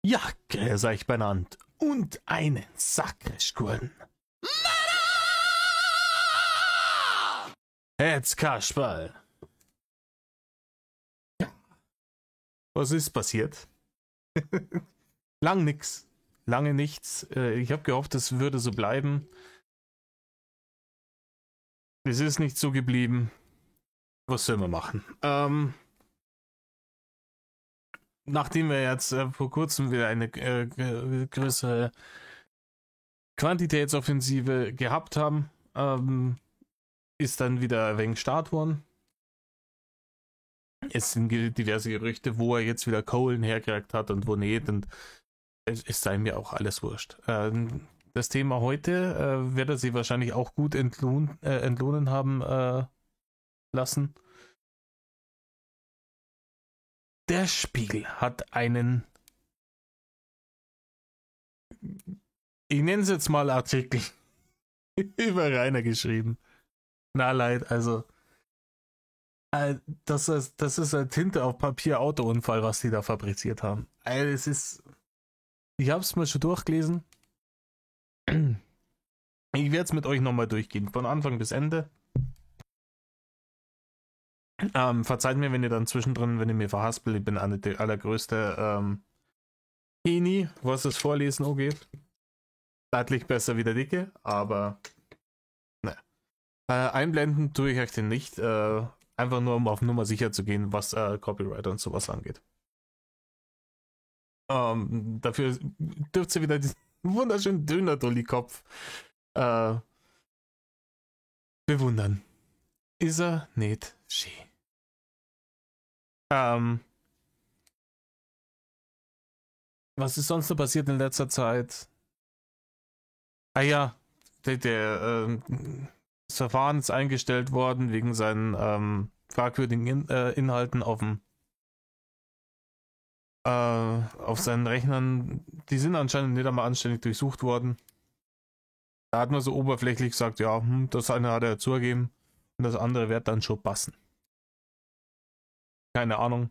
Ja, grüß euch benannt. Und einen Sackerskurren. Jetzt Kasperl. Ja. Was ist passiert? Lang nix. Lange nichts. Ich habe gehofft, es würde so bleiben. Es ist nicht so geblieben. Was sollen wir machen? Nachdem wir jetzt vor kurzem wieder eine größere Quantitätsoffensive gehabt haben, ist dann wieder ein wenig Start worden. Es sind diverse Gerüchte, wo er jetzt wieder Kohlen hergekriegt hat und wo nicht, und es sei mir auch alles wurscht. Das Thema heute wird er sie wahrscheinlich auch gut entlohnen haben lassen. Der Spiegel hat einen, ich nenne es jetzt mal Artikel, über Rainer geschrieben. Na leid, also das ist ein Tinte auf Papier Autounfall, was die da fabriziert haben. Also ich habe es mal schon durchgelesen. Ich werde es mit euch nochmal durchgehen, von Anfang bis Ende. Verzeiht mir, wenn ihr dann zwischendrin, wenn ihr mir verhaspelt, ich bin der allergrößte Heni, was das Vorlesen angeht. Zeitlich besser wie der Dicke, aber ne. Einblenden tue ich euch den nicht, einfach nur, um auf Nummer sicher zu gehen, was Copyright und sowas angeht. Dafür dürft ihr wieder diesen wunderschönen Döner-Dolly-Kopf bewundern. Ist er nicht schön. Was ist sonst noch passiert in letzter Zeit? Ah ja, das Verfahren ist eingestellt worden wegen seinen fragwürdigen Inhalten auf seinen Rechnern. Die sind anscheinend nicht einmal anständig durchsucht worden. Da hat man so oberflächlich gesagt, ja, das eine hat er zugegeben und das andere wird dann schon passen. Keine Ahnung,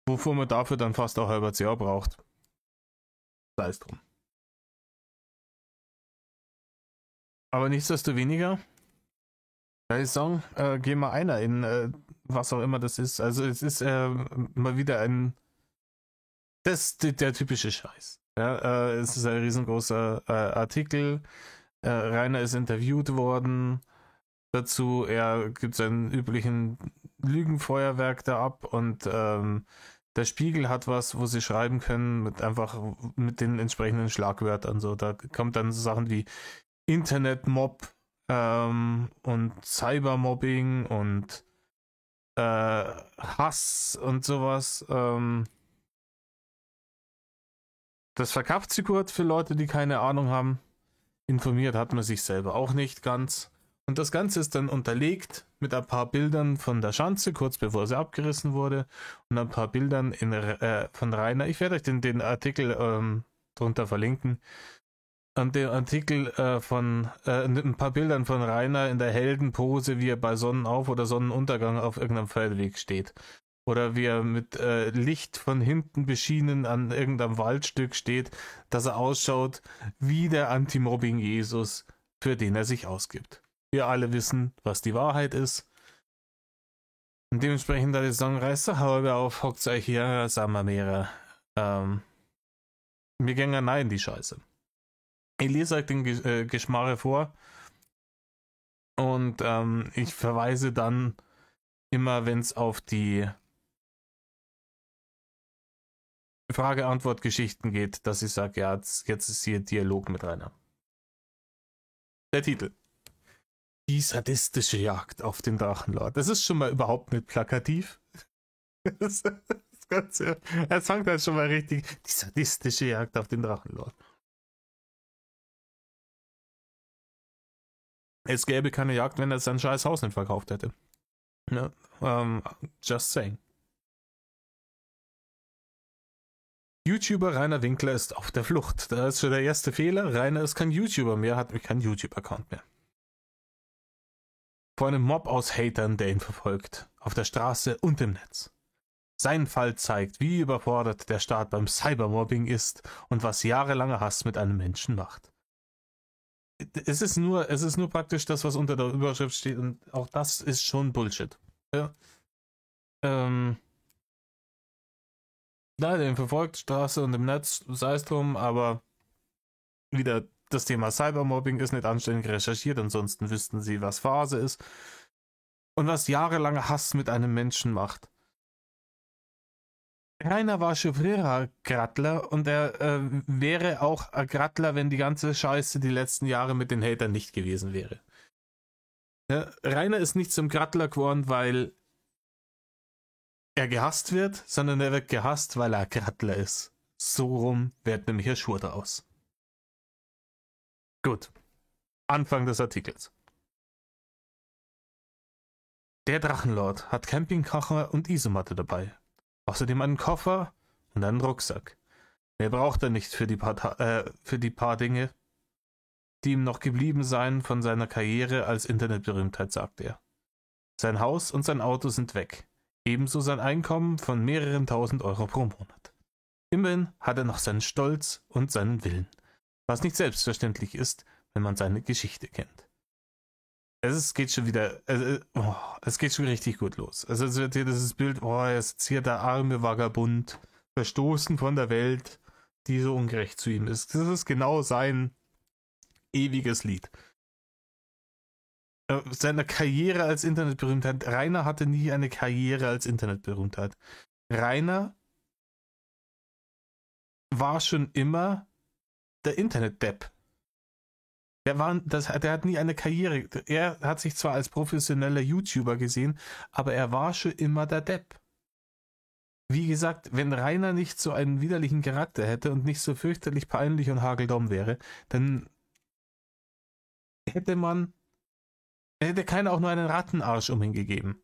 wofür man dafür dann fast auch ein halbes Jahr braucht. Sei es drum. Aber nichtsdestoweniger, kann ich sagen, gehen wir einer in was auch immer das ist. Also es ist mal wieder der typische Scheiß. Ja, es ist ein riesengroßer Artikel. Rainer ist interviewt worden dazu. Er gibt seinen üblichen Lügenfeuerwerk da ab und der Spiegel hat was, wo sie schreiben können mit den entsprechenden Schlagwörtern. So, da kommt dann so Sachen wie Internetmob und Cybermobbing und Hass und sowas. Das verkauft sich gut für Leute, die keine Ahnung haben. Informiert hat man sich selber auch nicht ganz. Und das Ganze ist dann unterlegt mit ein paar Bildern von der Schanze, kurz bevor sie abgerissen wurde, und ein paar Bildern von Rainer. Ich werde euch den Artikel drunter verlinken. Und den Artikel ein paar Bildern von Rainer in der Heldenpose, wie er bei Sonnenauf- oder Sonnenuntergang auf irgendeinem Feldweg steht. Oder wie er mit Licht von hinten beschienen an irgendeinem Waldstück steht, dass er ausschaut wie der Anti-Mobbing-Jesus, für den er sich ausgibt. Wir alle wissen, was die Wahrheit ist. Und dementsprechend da die Song reißt doch halbe auf, hockt euch hier, sagen wir mehrere. Wir gehen ja nein in die Scheiße. Ich lese euch den Geschmarre vor und ich verweise dann immer, wenn es auf die Frage-Antwort-Geschichten geht, dass ich sage, ja, jetzt ist hier Dialog mit Rainer. Der Titel. Die sadistische Jagd auf den Drachenlord. Das ist schon mal überhaupt nicht plakativ. Das Ganze, es fängt halt schon mal richtig. Die sadistische Jagd auf den Drachenlord. Es gäbe keine Jagd, wenn er sein scheiß Haus nicht verkauft hätte. Ja, just saying. YouTuber Rainer Winkler ist auf der Flucht. Da ist schon der erste Fehler. Rainer ist kein YouTuber mehr, hat keinen YouTube-Account mehr. Vor einem Mob aus Hatern, der ihn verfolgt. Auf der Straße und im Netz. Sein Fall zeigt, wie überfordert der Staat beim Cybermobbing ist und was jahrelanger Hass mit einem Menschen macht. Es ist nur praktisch das, was unter der Überschrift steht, und auch das ist schon Bullshit. Ja. Den verfolgt Straße und im Netz, sei es drum, aber wieder das Thema Cybermobbing ist nicht anständig recherchiert, ansonsten wüssten sie, was Phase ist und was jahrelanger Hass mit einem Menschen macht. Rainer war schon früher Grattler und er wäre auch ein Grattler, wenn die ganze Scheiße die letzten Jahre mit den Hatern nicht gewesen wäre. Ja, Rainer ist nicht zum Grattler geworden, weil er gehasst wird, sondern er wird gehasst, weil er Grattler ist. So rum wird nämlich ein Schurter aus. Gut. Anfang des Artikels. Der Drachenlord hat Campingkocher und Isomatte dabei. Außerdem einen Koffer und einen Rucksack. Mehr braucht er nicht für die paar Dinge, die ihm noch geblieben seien von seiner Karriere als Internetberühmtheit, sagt er. Sein Haus und sein Auto sind weg. Ebenso sein Einkommen von mehreren tausend Euro pro Monat. Immerhin hat er noch seinen Stolz und seinen Willen, was nicht selbstverständlich ist, wenn man seine Geschichte kennt. Es geht schon wieder, es geht schon richtig gut los. Also es wird hier dieses Bild, er ist jetzt hier der arme Vagabund, verstoßen von der Welt, die so ungerecht zu ihm ist. Das ist genau sein ewiges Lied. Seine Karriere als Internetberühmtheit. Rainer hatte nie eine Karriere als Internetberühmtheit. Rainer war schon immer der Internet-Depp. Der hat nie eine Karriere. Er hat sich zwar als professioneller YouTuber gesehen, aber er war schon immer der Depp. Wie gesagt, wenn Rainer nicht so einen widerlichen Charakter hätte und nicht so fürchterlich peinlich und hageldumm wäre, dann hätte keiner auch nur einen Rattenarsch um ihn gegeben.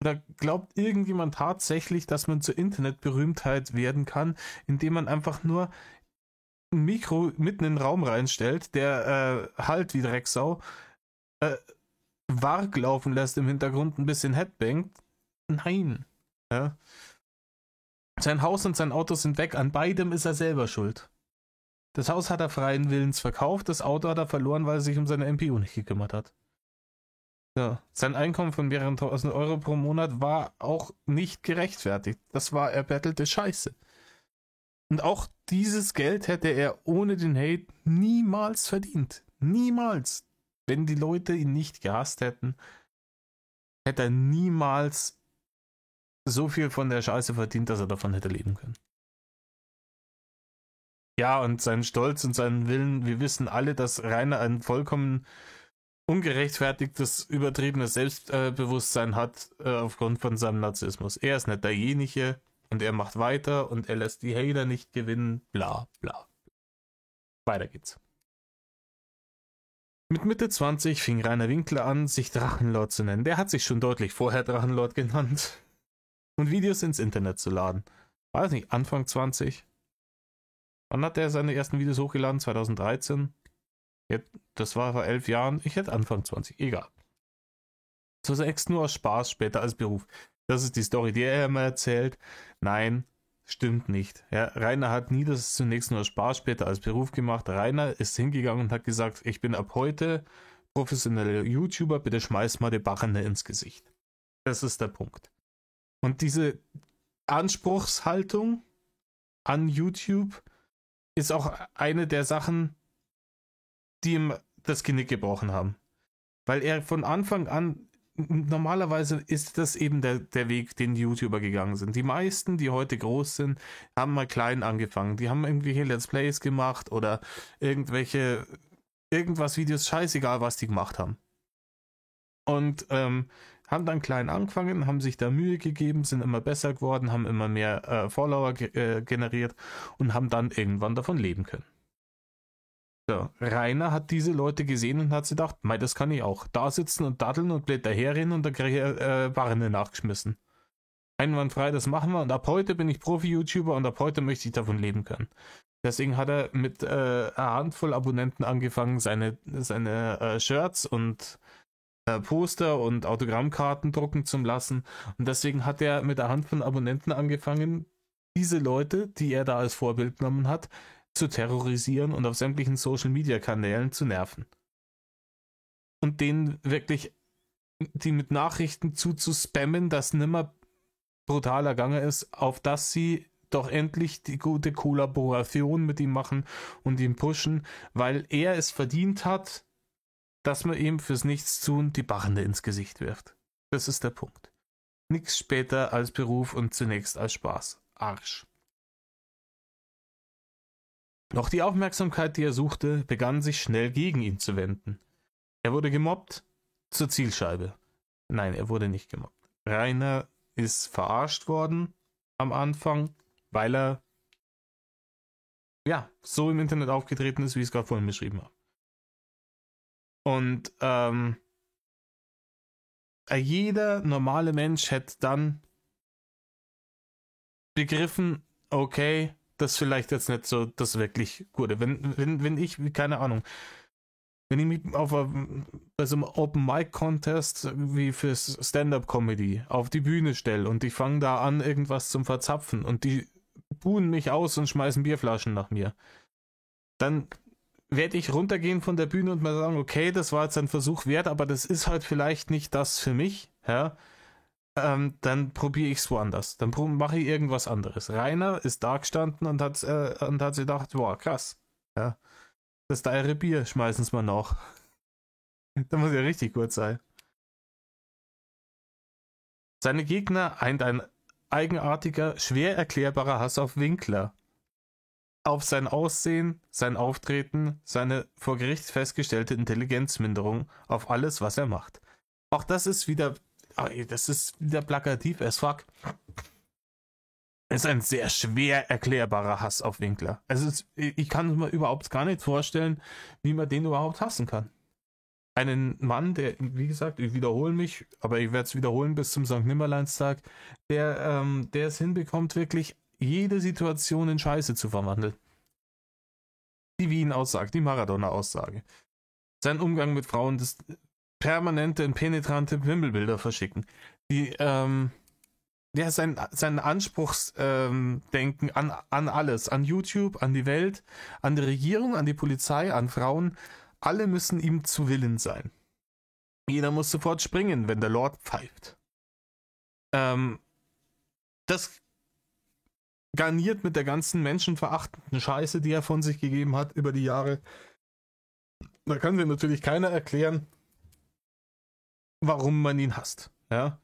Oder glaubt irgendjemand tatsächlich, dass man zur Internetberühmtheit werden kann, indem man einfach nur ein Mikro mitten in den Raum reinstellt, der halt wie Drecksau, Warg laufen lässt im Hintergrund, ein bisschen headbangt? Nein. Ja. Sein Haus und sein Auto sind weg, an beidem ist er selber schuld. Das Haus hat er freien Willens verkauft, das Auto hat er verloren, weil er sich um seine MPU nicht gekümmert hat. Ja. Sein Einkommen von mehreren tausend Euro pro Monat war auch nicht gerechtfertigt. Das war erbettelte Scheiße. Und auch dieses Geld hätte er ohne den Hate niemals verdient. Niemals. Wenn die Leute ihn nicht gehasst hätten, hätte er niemals so viel von der Scheiße verdient, dass er davon hätte leben können. Ja, und seinen Stolz und seinen Willen, wir wissen alle, dass Rainer ein vollkommen ungerechtfertigtes, übertriebenes Selbstbewusstsein hat aufgrund von seinem Narzissmus. Er ist nicht derjenige und er macht weiter und er lässt die Hater nicht gewinnen, bla bla. Weiter geht's. Mit Mitte 20 fing Rainer Winkler an, sich Drachenlord zu nennen. Der hat sich schon deutlich vorher Drachenlord genannt. Und Videos ins Internet zu laden. Weiß nicht, Anfang 20? Wann hat er seine ersten Videos hochgeladen? 2013? Das war vor 11 Jahren. Ich hätte Anfang 20. Egal. So sechs nur aus Spaß, später als Beruf. Das ist die Story, die er immer erzählt. Nein, stimmt nicht. Ja, Rainer hat nie das zunächst nur aus Spaß, später als Beruf gemacht. Rainer ist hingegangen und hat gesagt, ich bin ab heute professioneller YouTuber, bitte schmeiß mal die Barrene ins Gesicht. Das ist der Punkt. Und diese Anspruchshaltung an YouTube ist auch eine der Sachen, die ihm das Genick gebrochen haben. Weil er von Anfang an, normalerweise ist das eben der Weg, den die YouTuber gegangen sind. Die meisten, die heute groß sind, haben mal klein angefangen. Die haben irgendwelche Let's Plays gemacht oder irgendwas Videos, scheißegal, was die gemacht haben. Und haben dann klein angefangen, haben sich da Mühe gegeben, sind immer besser geworden, haben immer mehr Follower generiert und haben dann irgendwann davon leben können. So, Rainer hat diese Leute gesehen und hat sich gedacht, mei, das kann ich auch. Da sitzen und daddeln und blöd daherrennen und dann kriege ich Barrene nachgeschmissen. Einwandfrei, das machen wir und ab heute bin ich Profi-YouTuber und ab heute möchte ich davon leben können. Deswegen hat er mit einer Handvoll Abonnenten angefangen, seine Shirts und Poster und Autogrammkarten drucken zu lassen. Und deswegen hat er mit der Hand von Abonnenten angefangen, diese Leute, die er da als Vorbild genommen hat, zu terrorisieren und auf sämtlichen Social-Media-Kanälen zu nerven. Und denen wirklich die mit Nachrichten zuzuspammen, dass nimmer brutaler Gange ist, auf dass sie doch endlich die gute Kollaboration mit ihm machen und ihn pushen, weil er es verdient hat, dass man ihm fürs Nichtstun die Bachende ins Gesicht wirft. Das ist der Punkt. Nichts später als Beruf und zunächst als Spaß. Arsch. Doch die Aufmerksamkeit, die er suchte, begann sich schnell gegen ihn zu wenden. Er wurde gemobbt, zur Zielscheibe. Nein, er wurde nicht gemobbt. Rainer ist verarscht worden am Anfang, weil er so im Internet aufgetreten ist, wie ich es gerade vorhin beschrieben habe. Und jeder normale Mensch hätte dann begriffen, okay, das ist vielleicht jetzt nicht so das wirklich Gute. Wenn ich, keine Ahnung, wenn ich mich bei so einem Open-Mic-Contest wie fürs Stand-Up-Comedy auf die Bühne stelle und ich fange da an, irgendwas zum Verzapfen und die buhen mich aus und schmeißen Bierflaschen nach mir, dann werde ich runtergehen von der Bühne und mal sagen, okay, das war jetzt ein Versuch wert, aber das ist halt vielleicht nicht das für mich, ja. Dann probiere ich es woanders. Dann mache ich irgendwas anderes. Rainer ist da gestanden und hat sich gedacht, boah, krass, ja. Das teure Bier, schmeißen es mal noch. Da muss ja richtig gut sein. Seine Gegner eint ein eigenartiger, schwer erklärbarer Hass auf Winkler. Auf sein Aussehen, sein Auftreten, seine vor Gericht festgestellte Intelligenzminderung, auf alles, was er macht. Auch das ist wieder plakativ as fuck. Es ist ein sehr schwer erklärbarer Hass auf Winkler. Also ich kann mir überhaupt gar nicht vorstellen, wie man den überhaupt hassen kann. Einen Mann, der, wie gesagt, ich wiederhole mich, aber ich werde es wiederholen bis zum St. Nimmerleinstag, der es hinbekommt, wirklich jede Situation in Scheiße zu verwandeln. Die Wien-Aussage, die Maradona-Aussage. Sein Umgang mit Frauen, das permanente und penetrante Wimmelbilder verschicken. Sein Anspruchsdenken an alles, an YouTube, an die Welt, an die Regierung, an die Polizei, an Frauen, alle müssen ihm zu Willen sein. Jeder muss sofort springen, wenn der Lord pfeift. Das garniert mit der ganzen menschenverachtenden Scheiße, die er von sich gegeben hat über die Jahre. Da kann sich natürlich keiner erklären, warum man ihn hasst. Ja?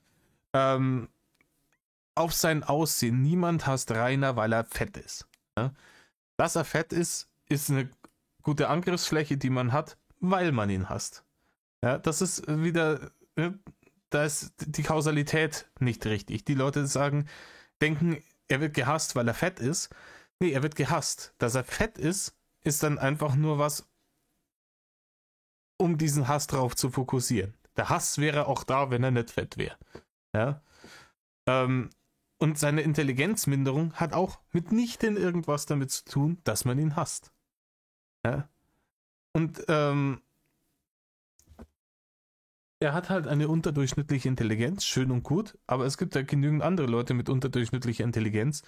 Auf sein Aussehen. Niemand hasst Rainer, weil er fett ist. Ja? Dass er fett ist eine gute Angriffsfläche, die man hat, weil man ihn hasst. Ja, das ist wieder, da ist die Kausalität nicht richtig. Die Leute denken, er wird gehasst, weil er fett ist. Nee, er wird gehasst. Dass er fett ist dann einfach nur was, um diesen Hass drauf zu fokussieren. Der Hass wäre auch da, wenn er nicht fett wäre. Ja? Und seine Intelligenzminderung hat auch mitnichten irgendwas damit zu tun, dass man ihn hasst. Ja? Und er hat halt eine unterdurchschnittliche Intelligenz, schön und gut, aber es gibt ja genügend andere Leute mit unterdurchschnittlicher Intelligenz,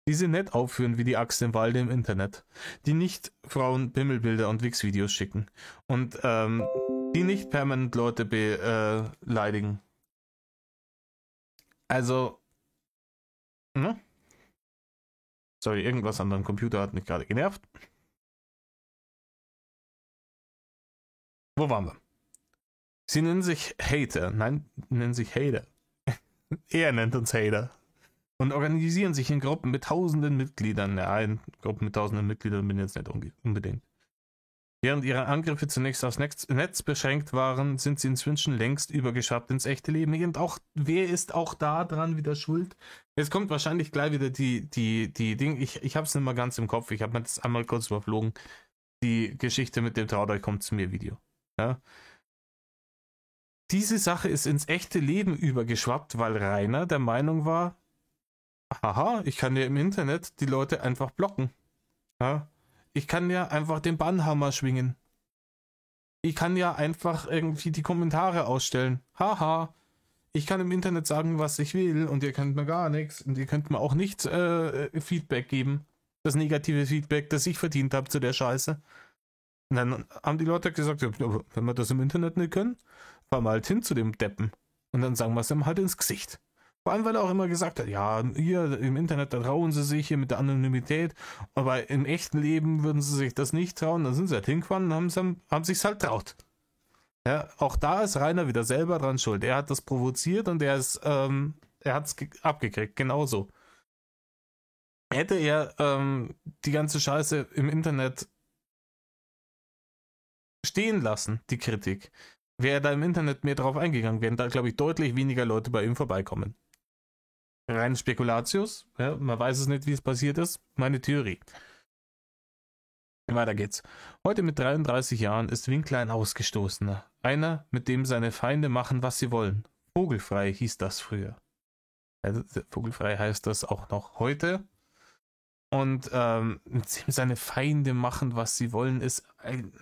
die sie nicht aufführen wie die Axt im Walde im Internet, die nicht Frauen Bimmelbilder und Wix-Videos schicken und die nicht permanent Leute beleidigen. Also, ne? Sorry, irgendwas an deinem Computer hat mich gerade genervt. Wo waren wir? Sie nennen sich Hater. Nein, nennen sich Hater. Er nennt uns Hater. Und organisieren sich in Gruppen mit tausenden Mitgliedern. Ja, in Gruppen mit tausenden Mitgliedern bin ich jetzt nicht unbedingt. Während ihre Angriffe zunächst aufs Netz beschränkt waren, sind sie inzwischen längst übergeschwappt ins echte Leben. Und auch, wer ist auch da dran wieder schuld? Jetzt kommt wahrscheinlich gleich wieder die Dinge. Ich habe es nicht mal ganz im Kopf. Ich habe mir das einmal kurz überflogen. Die Geschichte mit dem Traut euch kommt zu mir Video. Ja. Diese Sache ist ins echte Leben übergeschwappt, weil Rainer der Meinung war, haha, ich kann ja im Internet die Leute einfach blocken. Ja? Ich kann ja einfach den Bannhammer schwingen. Ich kann ja einfach irgendwie die Kommentare ausstellen. Haha. Ich kann im Internet sagen, was ich will und ihr könnt mir gar nichts und ihr könnt mir auch nicht Feedback geben. Das negative Feedback, das ich verdient habe zu der Scheiße. Und dann haben die Leute gesagt, ja, wenn wir das im Internet nicht können, fahren wir halt hin zu dem Deppen. Und dann sagen wir es ihm halt ins Gesicht. Vor allem, weil er auch immer gesagt hat, ja, hier im Internet, da trauen sie sich hier mit der Anonymität, aber im echten Leben würden sie sich das nicht trauen. Dann sind sie halt hingefahren und haben sich's halt traut. Ja, auch da ist Rainer wieder selber dran schuld. Er hat das provoziert und er hat es abgekriegt, genauso. Hätte er die ganze Scheiße im Internet stehen lassen, die Kritik, wäre da im Internet mehr drauf eingegangen, wären da, glaube ich, deutlich weniger Leute bei ihm vorbeikommen. Rein Spekulatius, ja, man weiß es nicht, wie es passiert ist, meine Theorie. Weiter geht's. Heute mit 33 Jahren ist Winkler ein Ausgestoßener. Einer, mit dem seine Feinde machen, was sie wollen. Vogelfrei hieß das früher. Ja, vogelfrei heißt das auch noch heute. Und mit dem seine Feinde machen, was sie wollen, ist ein...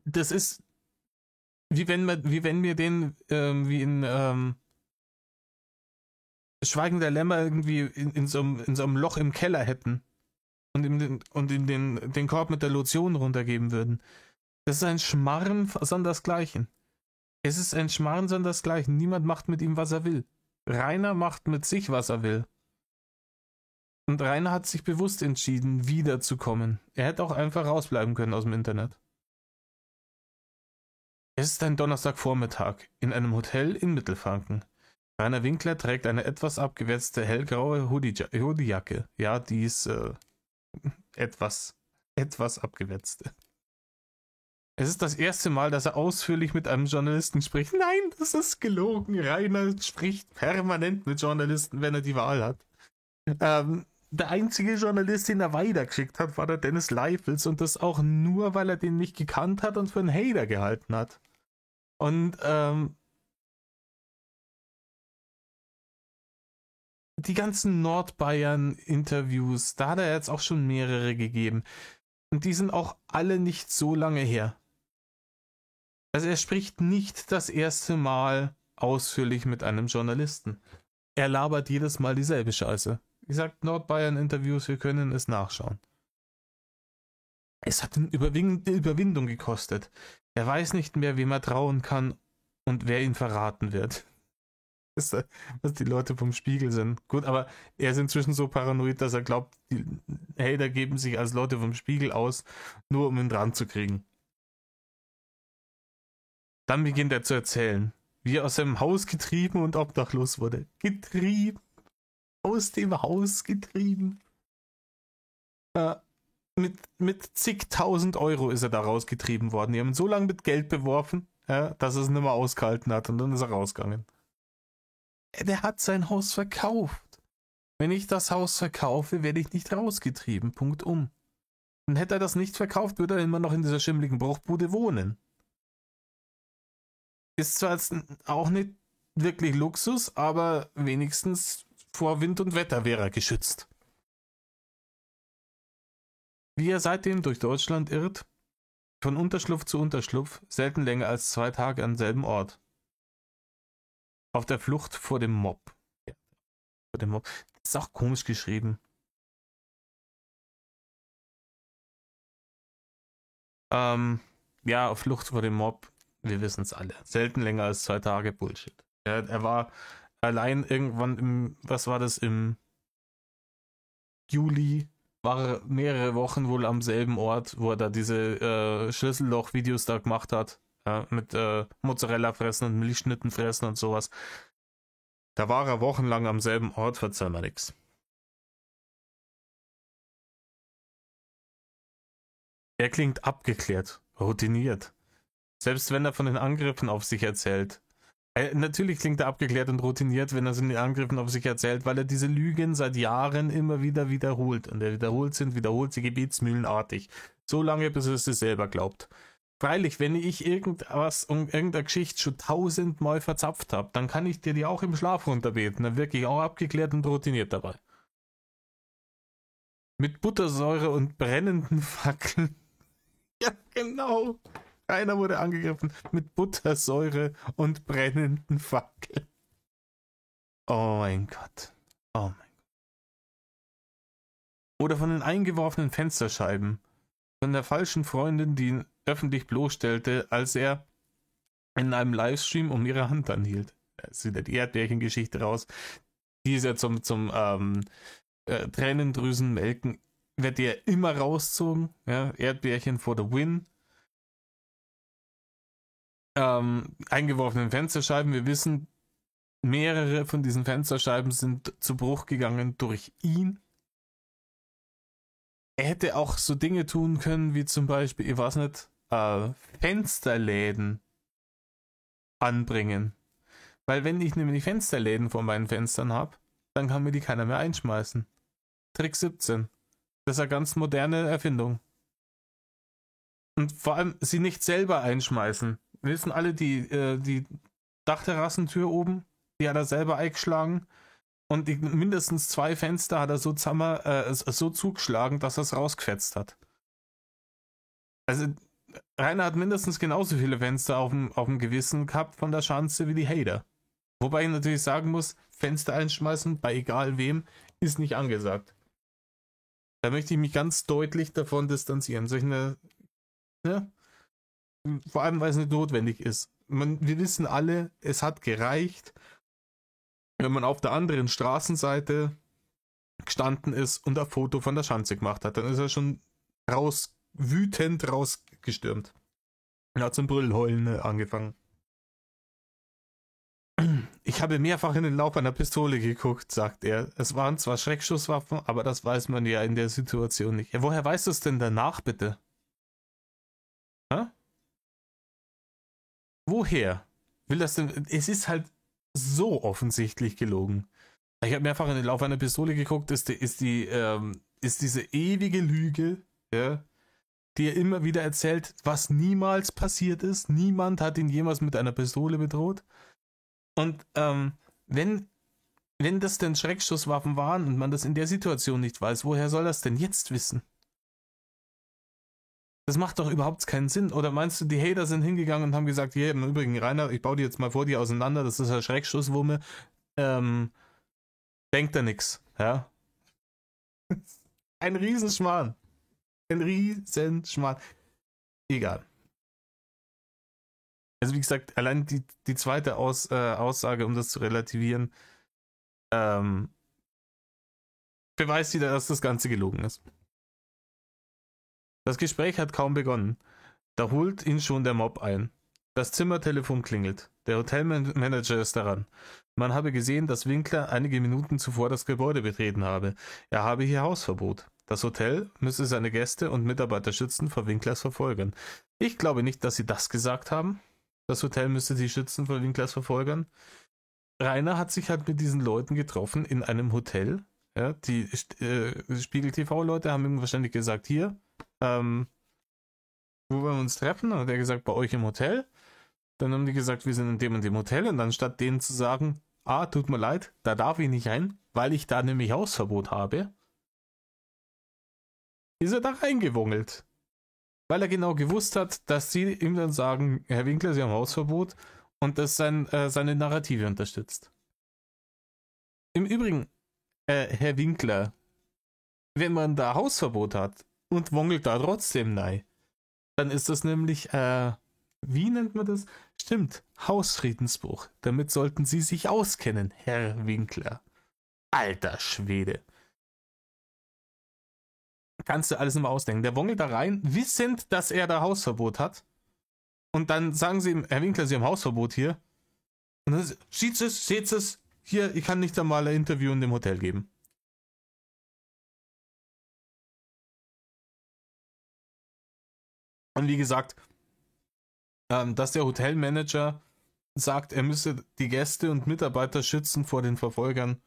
Das ist wie wenn wir den wie in Schweigen der Lämmer irgendwie in so einem Loch im Keller hätten und in den Korb mit der Lotion runtergeben würden. Das ist ein Schmarren sondersgleichen. Es ist ein Schmarren sondersgleichen. Niemand macht mit ihm, was er will. Rainer macht mit sich, was er will. Und Rainer hat sich bewusst entschieden, wiederzukommen. Er hätte auch einfach rausbleiben können aus dem Internet. Es ist ein Donnerstagvormittag in einem Hotel in Mittelfranken. Rainer Winkler trägt eine etwas abgewetzte hellgraue Hoodiejacke. Ja, die ist etwas abgewetzt. Es ist das erste Mal, dass er ausführlich mit einem Journalisten spricht. Nein, das ist gelogen. Rainer spricht permanent mit Journalisten, wenn er die Wahl hat. Der einzige Journalist, den er weitergeschickt hat, war der Dennis Leifels und das auch nur, weil er den nicht gekannt hat und für einen Hater gehalten hat. Und die ganzen Nordbayern-Interviews, da hat er jetzt auch schon mehrere gegeben. Und die sind auch alle nicht so lange her. Also er spricht nicht das erste Mal ausführlich mit einem Journalisten. Er labert jedes Mal dieselbe Scheiße. Wie gesagt, Nordbayern-Interviews, wir können es nachschauen. Es hat eine Überwindung gekostet. Er weiß nicht mehr, wem er trauen kann und wer ihn verraten wird. Das ist, was die Leute vom Spiegel sind. Gut, aber er ist inzwischen so paranoid, dass er glaubt, die Hater geben sich als Leute vom Spiegel aus, nur um ihn dran zu kriegen. Dann beginnt er zu erzählen, wie er aus seinem Haus getrieben und obdachlos wurde. Getrieben. Aus dem Haus getrieben. Mit zigtausend Euro ist er da rausgetrieben worden. Die haben ihn so lange mit Geld beworfen, dass er es nicht mehr ausgehalten hat und dann ist er rausgegangen. Der hat sein Haus verkauft. Wenn ich das Haus verkaufe, werde ich nicht rausgetrieben. Punkt um. Und hätte er das nicht verkauft, würde er immer noch in dieser schimmligen Bruchbude wohnen. Ist zwar jetzt auch nicht wirklich Luxus, aber wenigstens vor Wind und Wetter wäre er geschützt. Wie er seitdem durch Deutschland irrt, von Unterschlupf zu Unterschlupf, selten länger als 2 Tage am selben Ort. Auf der Flucht vor dem Mob. Ja, vor dem Mob. Das ist auch komisch geschrieben. Ja, auf Flucht vor dem Mob. Wir wissen es alle. Selten länger als 2 Tage, Bullshit. Ja, er war allein irgendwann im Juli, war er mehrere Wochen wohl am selben Ort, wo er da diese Schlüsselloch-Videos da gemacht hat. Mit Mozzarella fressen und Milchschnitten fressen und sowas. Da war er wochenlang am selben Ort, verzeih mir nix. Er klingt abgeklärt, routiniert. Selbst wenn er von den Angriffen auf sich erzählt. Natürlich klingt er abgeklärt und routiniert, wenn er von den Angriffen auf sich erzählt, weil er diese Lügen seit Jahren immer wieder wiederholt. Und er wiederholt sie gebetsmühlenartig. So lange, bis er es sich selber glaubt. Freilich, wenn ich irgendeine Geschichte schon 1000-mal verzapft habe, dann kann ich dir die auch im Schlaf runterbeten. Dann wirklich auch abgeklärt und routiniert dabei. Mit Buttersäure und brennenden Fackeln Ja, genau. Einer wurde angegriffen mit Buttersäure und brennenden Fackeln. Oh mein Gott. Oh mein. Oder von den eingeworfenen Fensterscheiben. Von der falschen Freundin, die ihn öffentlich bloßstellte, als er in einem Livestream um ihre Hand anhielt. Da ist wieder die Erdbärchengeschichte raus. Die ist ja zum Tränendrüsenmelken, wird ja immer rauszogen. Ja? Erdbärchen for the win. Eingeworfenen Fensterscheiben. Wir wissen, mehrere von diesen Fensterscheiben sind zu Bruch gegangen durch ihn. Er hätte auch so Dinge tun können, wie zum Beispiel, ich weiß nicht, Fensterläden anbringen. Weil wenn ich nämlich Fensterläden vor meinen Fenstern habe, dann kann mir die keiner mehr einschmeißen. Trick 17. Das ist eine ganz moderne Erfindung. Und vor allem sie nicht selber einschmeißen. Wir wissen alle, die Dachterrassentür oben, die hat er selber eingeschlagen. Und mindestens 2 Fenster hat er so zugeschlagen, dass er es rausgefetzt hat. Also Rainer hat mindestens genauso viele Fenster auf dem Gewissen gehabt von der Schanze wie die Hater. Wobei ich natürlich sagen muss, Fenster einschmeißen, bei egal wem, ist nicht angesagt. Da möchte ich mich ganz deutlich davon distanzieren. Vor allem, weil es nicht notwendig ist. Wir wissen alle, es hat gereicht, wenn man auf der anderen Straßenseite gestanden ist und ein Foto von der Schanze gemacht hat. Dann ist er schon wütend rausgestürmt. Er hat zum Brüllheulen angefangen. Ich habe mehrfach in den Lauf einer Pistole geguckt, sagt er. Es waren zwar Schreckschusswaffen, aber das weiß man ja in der Situation nicht. Ja, woher weißt du es denn danach, bitte? Hä? Woher? Will das denn? Es ist halt so offensichtlich gelogen. Ich habe mehrfach in den Lauf einer Pistole geguckt, ist diese ewige Lüge, ja, die er immer wieder erzählt, was niemals passiert ist. Niemand hat ihn jemals mit einer Pistole bedroht. Und wenn das denn Schreckschusswaffen waren und man das in der Situation nicht weiß, woher soll das denn jetzt wissen? Das macht doch überhaupt keinen Sinn. Oder meinst du, die Hater sind hingegangen und haben gesagt, hier, im Übrigen, Rainer, ich baue die jetzt mal vor dir auseinander, das ist ein Schreckschusswumme. Denkt da nix, ja? Ein Riesenschmarrn. Ein Riesenschmarrn. Egal. Also wie gesagt, allein die zweite Aussage, um das zu relativieren, beweist wieder, dass das Ganze gelogen ist. Das Gespräch hat kaum begonnen. Da holt ihn schon der Mob ein. Das Zimmertelefon klingelt. Der Hotelmanager ist daran. Man habe gesehen, dass Winkler einige Minuten zuvor das Gebäude betreten habe. Er habe hier Hausverbot. Das Hotel müsse seine Gäste und Mitarbeiter schützen vor Winklers Verfolgern. Ich glaube nicht, dass sie das gesagt haben. Das Hotel müsste sie schützen vor Winklers Verfolgern. Rainer hat sich halt mit diesen Leuten getroffen in einem Hotel. Ja, die Spiegel-TV-Leute haben ihm wahrscheinlich gesagt, hier, wo wir uns treffen, hat er gesagt, bei euch im Hotel. Dann haben die gesagt, wir sind in dem und dem Hotel. Und dann statt denen zu sagen, tut mir leid, da darf ich nicht rein, weil ich da nämlich Hausverbot habe, ist er da reingewungelt. Weil er genau gewusst hat, dass sie ihm dann sagen, Herr Winkler, Sie haben Hausverbot und das seine Narrative unterstützt. Im Übrigen, Herr Winkler, wenn man da Hausverbot hat und wongelt da trotzdem nein, dann ist das nämlich, wie nennt man das? Stimmt, Hausfriedensbruch. Damit sollten Sie sich auskennen, Herr Winkler. Alter Schwede. Kannst du alles immer ausdenken. Der wongelt da rein, wissend, dass er da Hausverbot hat. Und dann sagen sie ihm, Herr Winkler, Sie haben Hausverbot hier. Und dann seht es, hier, ich kann nicht einmal ein Interview in dem Hotel geben. Und wie gesagt, dass der Hotelmanager sagt, er müsse die Gäste und Mitarbeiter schützen vor den Verfolgern,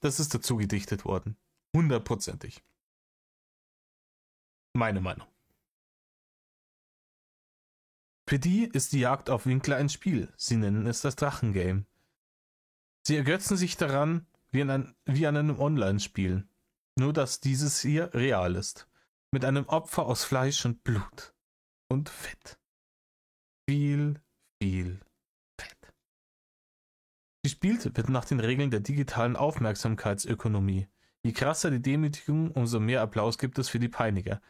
das ist dazu gedichtet worden. 100%ig. Meine Meinung. Für die ist die Jagd auf Winkler ein Spiel. Sie nennen es das Drachengame. Sie ergötzen sich daran, wie an einem Online-Spiel. Nur, dass dieses hier real ist. Mit einem Opfer aus Fleisch und Blut. und fett. Viel, viel Fett. Gespielt wird nach den Regeln der digitalen Aufmerksamkeitsökonomie. Je krasser die Demütigung, umso mehr Applaus gibt es für die Peiniger.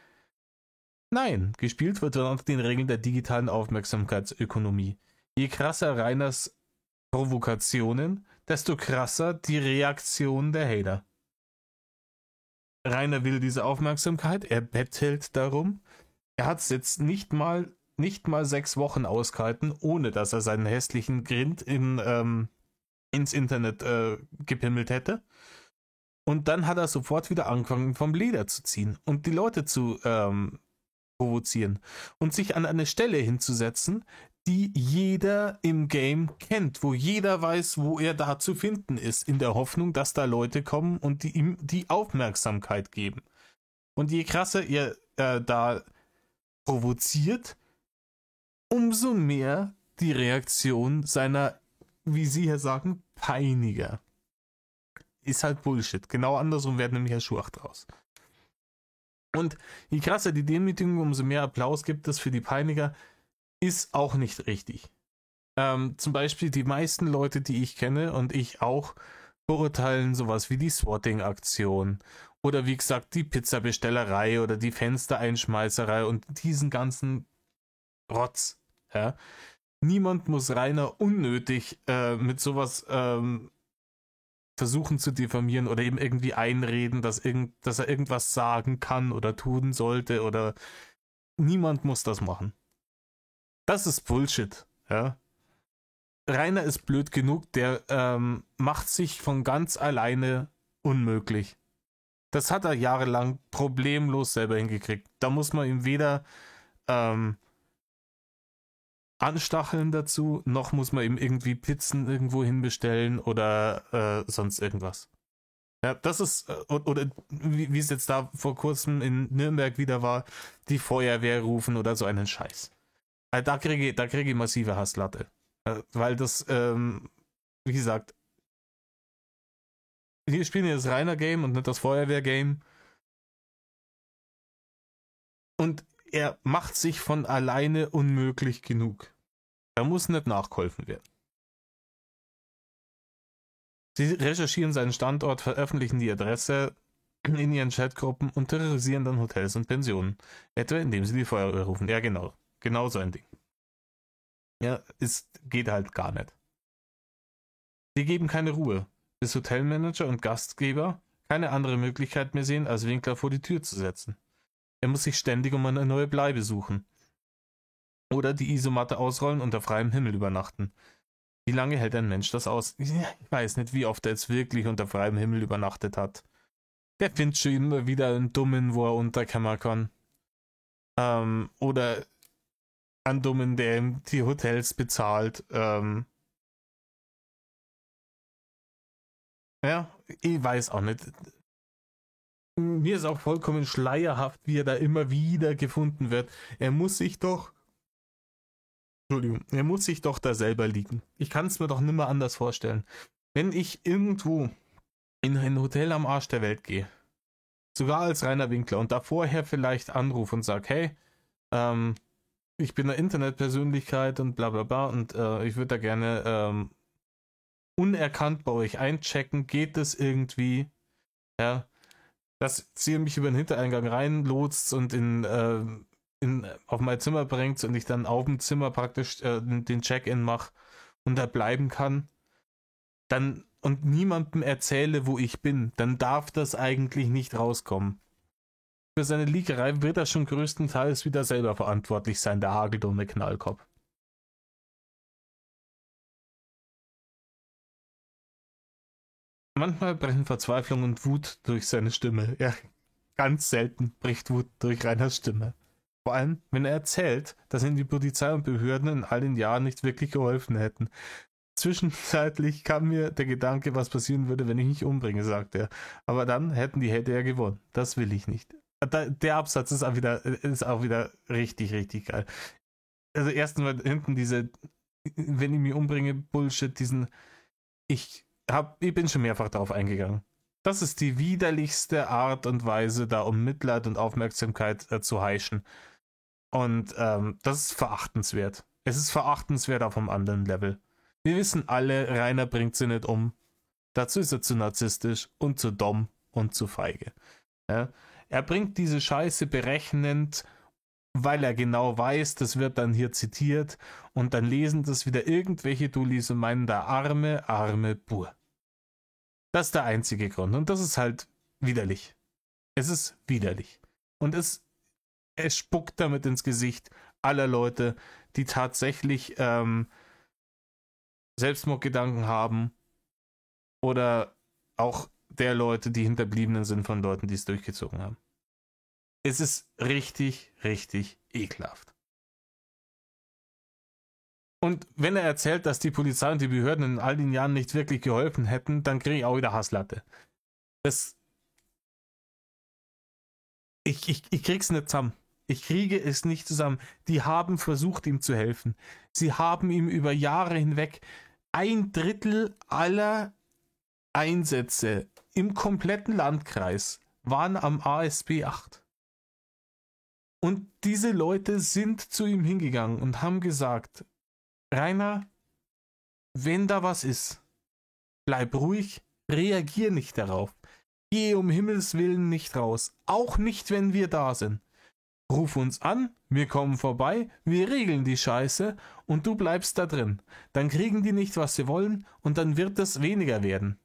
Nein, gespielt wird nach den Regeln der digitalen Aufmerksamkeitsökonomie. Je krasser Rainers Provokationen, desto krasser die Reaktion der Hater. Rainer will diese Aufmerksamkeit, er bettelt darum. Er hat es jetzt nicht mal 6 Wochen ausgehalten, ohne dass er seinen hässlichen Grind ins Internet gepimmelt hätte. Und dann hat er sofort wieder angefangen, vom Leder zu ziehen und die Leute zu provozieren und sich an eine Stelle hinzusetzen, die jeder im Game kennt, wo jeder weiß, wo er da zu finden ist, in der Hoffnung, dass da Leute kommen und die ihm die Aufmerksamkeit geben. Und je krasser er da provoziert, umso mehr die Reaktion seiner, wie Sie hier sagen, Peiniger. Ist halt Bullshit. Genau andersrum werden nämlich Herr Schuach draus. Und je krasser die Demütigung, umso mehr Applaus gibt es für die Peiniger, ist auch nicht richtig. Zum Beispiel die meisten Leute, die ich kenne und ich auch, beurteilen sowas wie die Swatting-Aktion oder wie gesagt die Pizzabestellerei oder die Fenstereinschmeißerei und diesen ganzen Rotz. Ja? Niemand muss Rainer unnötig mit sowas versuchen zu diffamieren oder ihm irgendwie einreden, dass er irgendwas sagen kann oder tun sollte oder niemand muss das machen. Das ist Bullshit, ja. Rainer ist blöd genug, der macht sich von ganz alleine unmöglich. Das hat er jahrelang problemlos selber hingekriegt. Da muss man ihm weder anstacheln dazu, noch muss man ihm irgendwie Pizzen irgendwo hinbestellen oder sonst irgendwas. Ja, das ist, oder wie es jetzt da vor kurzem in Nürnberg wieder war, die Feuerwehr rufen oder so einen Scheiß. Da kriege ich massive Hasslatte. Weil das, wie gesagt, wir spielen hier das Rainer-Game und nicht das Feuerwehr-Game. Und er macht sich von alleine unmöglich genug. Da muss nicht nachgeholfen werden. Sie recherchieren seinen Standort, veröffentlichen die Adresse in ihren Chatgruppen und terrorisieren dann Hotels und Pensionen. Etwa indem sie die Feuerwehr rufen. Ja, genau. Genau so ein Ding. Ja, geht halt gar nicht. Sie geben keine Ruhe, bis Hotelmanager und Gastgeber keine andere Möglichkeit mehr sehen, als Winkler vor die Tür zu setzen. Er muss sich ständig um eine neue Bleibe suchen. Oder die Isomatte ausrollen und unter freiem Himmel übernachten. Wie lange hält ein Mensch das aus? Ich weiß nicht, wie oft er jetzt wirklich unter freiem Himmel übernachtet hat. Der findet schon immer wieder einen Dummen, wo er unterkommen kann. Oder einen Dummen, der ihm die Hotels bezahlt. Ja, ich weiß auch nicht. Mir ist auch vollkommen schleierhaft, wie er da immer wieder gefunden wird. Er muss sich doch da selber liegen. Ich kann es mir doch nimmer anders vorstellen. Wenn ich irgendwo in ein Hotel am Arsch der Welt gehe, sogar als Rainer Winkler, und da vorher vielleicht anrufe und sage, hey, ich bin eine Internetpersönlichkeit und bla bla bla und ich würde da gerne unerkannt bei euch einchecken, geht das irgendwie? Ja, dass sie mich über den Hintereingang reinlotst und auf mein Zimmer bringt und ich dann auf dem Zimmer praktisch den Check-in mache und da bleiben kann, dann und niemandem erzähle, wo ich bin, dann darf das eigentlich nicht rauskommen. Für seine Liegerei wird er schon größtenteils wieder selber verantwortlich sein, der hageldumme Knallkopf. Manchmal brechen Verzweiflung und Wut durch seine Stimme. Ja, ganz selten bricht Wut durch Rainers Stimme. Vor allem, wenn er erzählt, dass ihm die Polizei und Behörden in all den Jahren nicht wirklich geholfen hätten. Zwischenzeitlich kam mir der Gedanke, was passieren würde, wenn ich mich umbringe, sagt er. Aber dann hätten die Hater ja gewonnen. Das will ich nicht. Der Absatz ist auch wieder richtig, richtig geil. Also erstens mal hinten diese, wenn ich mich umbringe, Bullshit, ich bin schon mehrfach darauf eingegangen. Das ist die widerlichste Art und Weise, da um Mitleid und Aufmerksamkeit zu heischen. Und das ist verachtenswert. Es ist verachtenswert auf einem anderen Level. Wir wissen alle, Rainer bringt sie nicht um. Dazu ist er zu narzisstisch und zu dumm und zu feige. Ja? Er bringt diese Scheiße berechnend, weil er genau weiß, das wird dann hier zitiert und dann lesen das wieder irgendwelche Dullis und meinen, der arme Bur. Das ist der einzige Grund und das ist halt widerlich. Es ist widerlich. Und es spuckt damit ins Gesicht aller Leute, die tatsächlich Selbstmordgedanken haben oder auch der Leute, die Hinterbliebenen sind von Leuten, die es durchgezogen haben. Es ist richtig, richtig ekelhaft. Und wenn er erzählt, dass die Polizei und die Behörden in all den Jahren nicht wirklich geholfen hätten, dann kriege ich auch wieder Hasslatte. Ich krieg's nicht zusammen. Ich kriege es nicht zusammen. Die haben versucht, ihm zu helfen. Sie haben ihm über Jahre hinweg 1/3 aller Einsätze im kompletten Landkreis waren am ASB 8. Und diese Leute sind zu ihm hingegangen und haben gesagt, Rainer, wenn da was ist, bleib ruhig, reagier nicht darauf. Geh um Himmels Willen nicht raus. Auch nicht, wenn wir da sind. Ruf uns an, wir kommen vorbei, wir regeln die Scheiße und du bleibst da drin. Dann kriegen die nicht, was sie wollen und dann wird es weniger werden.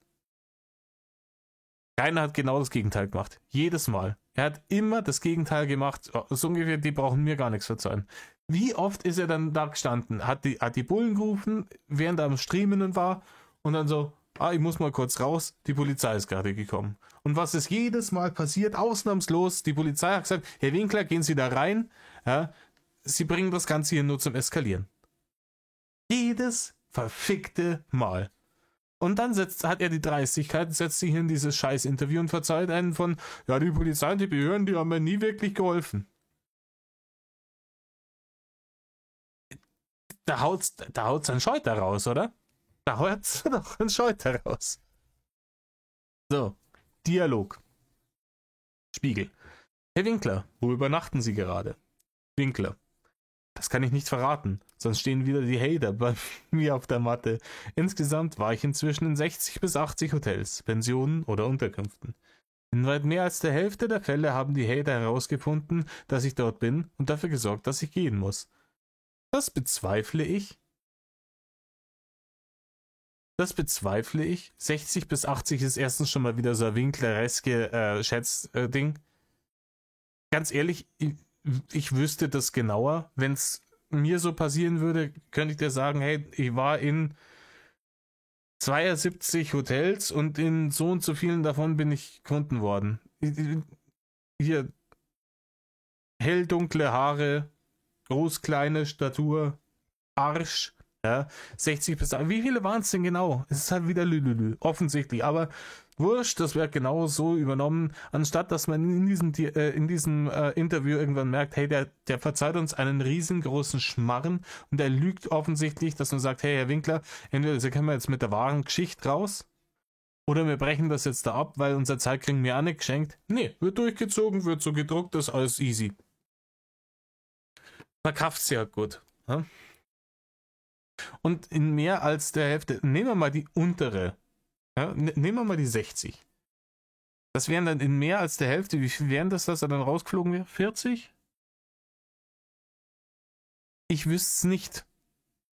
Rainer hat genau das Gegenteil gemacht. Jedes Mal. Er hat immer das Gegenteil gemacht. So ungefähr, die brauchen mir gar nichts verzeihen. Wie oft ist er dann da gestanden? Hat die Bullen gerufen, während er am Streamen war und dann so, ich muss mal kurz raus, die Polizei ist gerade gekommen. Und was ist jedes Mal passiert, ausnahmslos, die Polizei hat gesagt, Herr Winkler, gehen Sie da rein, ja, Sie bringen das Ganze hier nur zum Eskalieren. Jedes verfickte Mal. Und dann hat er die Dreistigkeit, setzt sich in dieses Scheiß-Interview und verzeiht einen von, ja, die Polizei und die Behörden, die haben mir nie wirklich geholfen. Da haut's ein Scheuter raus, oder? Da haut's doch ein Scheuter raus. So, Dialog. Spiegel. Herr Winkler, wo übernachten Sie gerade? Winkler. Das kann ich nicht verraten, sonst stehen wieder die Hater bei mir auf der Matte. Insgesamt war ich inzwischen in 60 bis 80 Hotels, Pensionen oder Unterkünften. In weit mehr als der Hälfte der Fälle haben die Hater herausgefunden, dass ich dort bin und dafür gesorgt, dass ich gehen muss. Das bezweifle ich. 60 bis 80 ist erstens schon mal wieder so ein winklereske Schätzding. Ganz ehrlich, ich wüsste das genauer. Wenn es mir so passieren würde, könnte ich dir sagen, hey, ich war in 72 Hotels und in so und so vielen davon bin ich gefunden worden. Hier hell-dunkle Haare, groß-kleine Statur, Arsch, ja, 60 bis... Wie viele waren es denn genau? Es ist halt wieder Lülülü, offensichtlich, aber wurscht, das wird genau so übernommen, anstatt dass man in diesem Interview irgendwann merkt, hey, der verzeiht uns einen riesengroßen Schmarren und der lügt offensichtlich, dass man sagt, hey, Herr Winkler, entweder Sie können wir jetzt mit der wahren Geschichte raus oder wir brechen das jetzt da ab, weil unser Zeit kriegen wir auch nicht geschenkt. Nee, wird durchgezogen, wird so gedruckt, das ist alles easy. Verkauft sehr gut. Ja? Und in mehr als der Hälfte, nehmen wir mal die untere, ja, nehmen wir mal die 60. Das wären dann in mehr als der Hälfte, wie viel wären das, dass er dann rausgeflogen wäre? 40? Ich wüsste es nicht.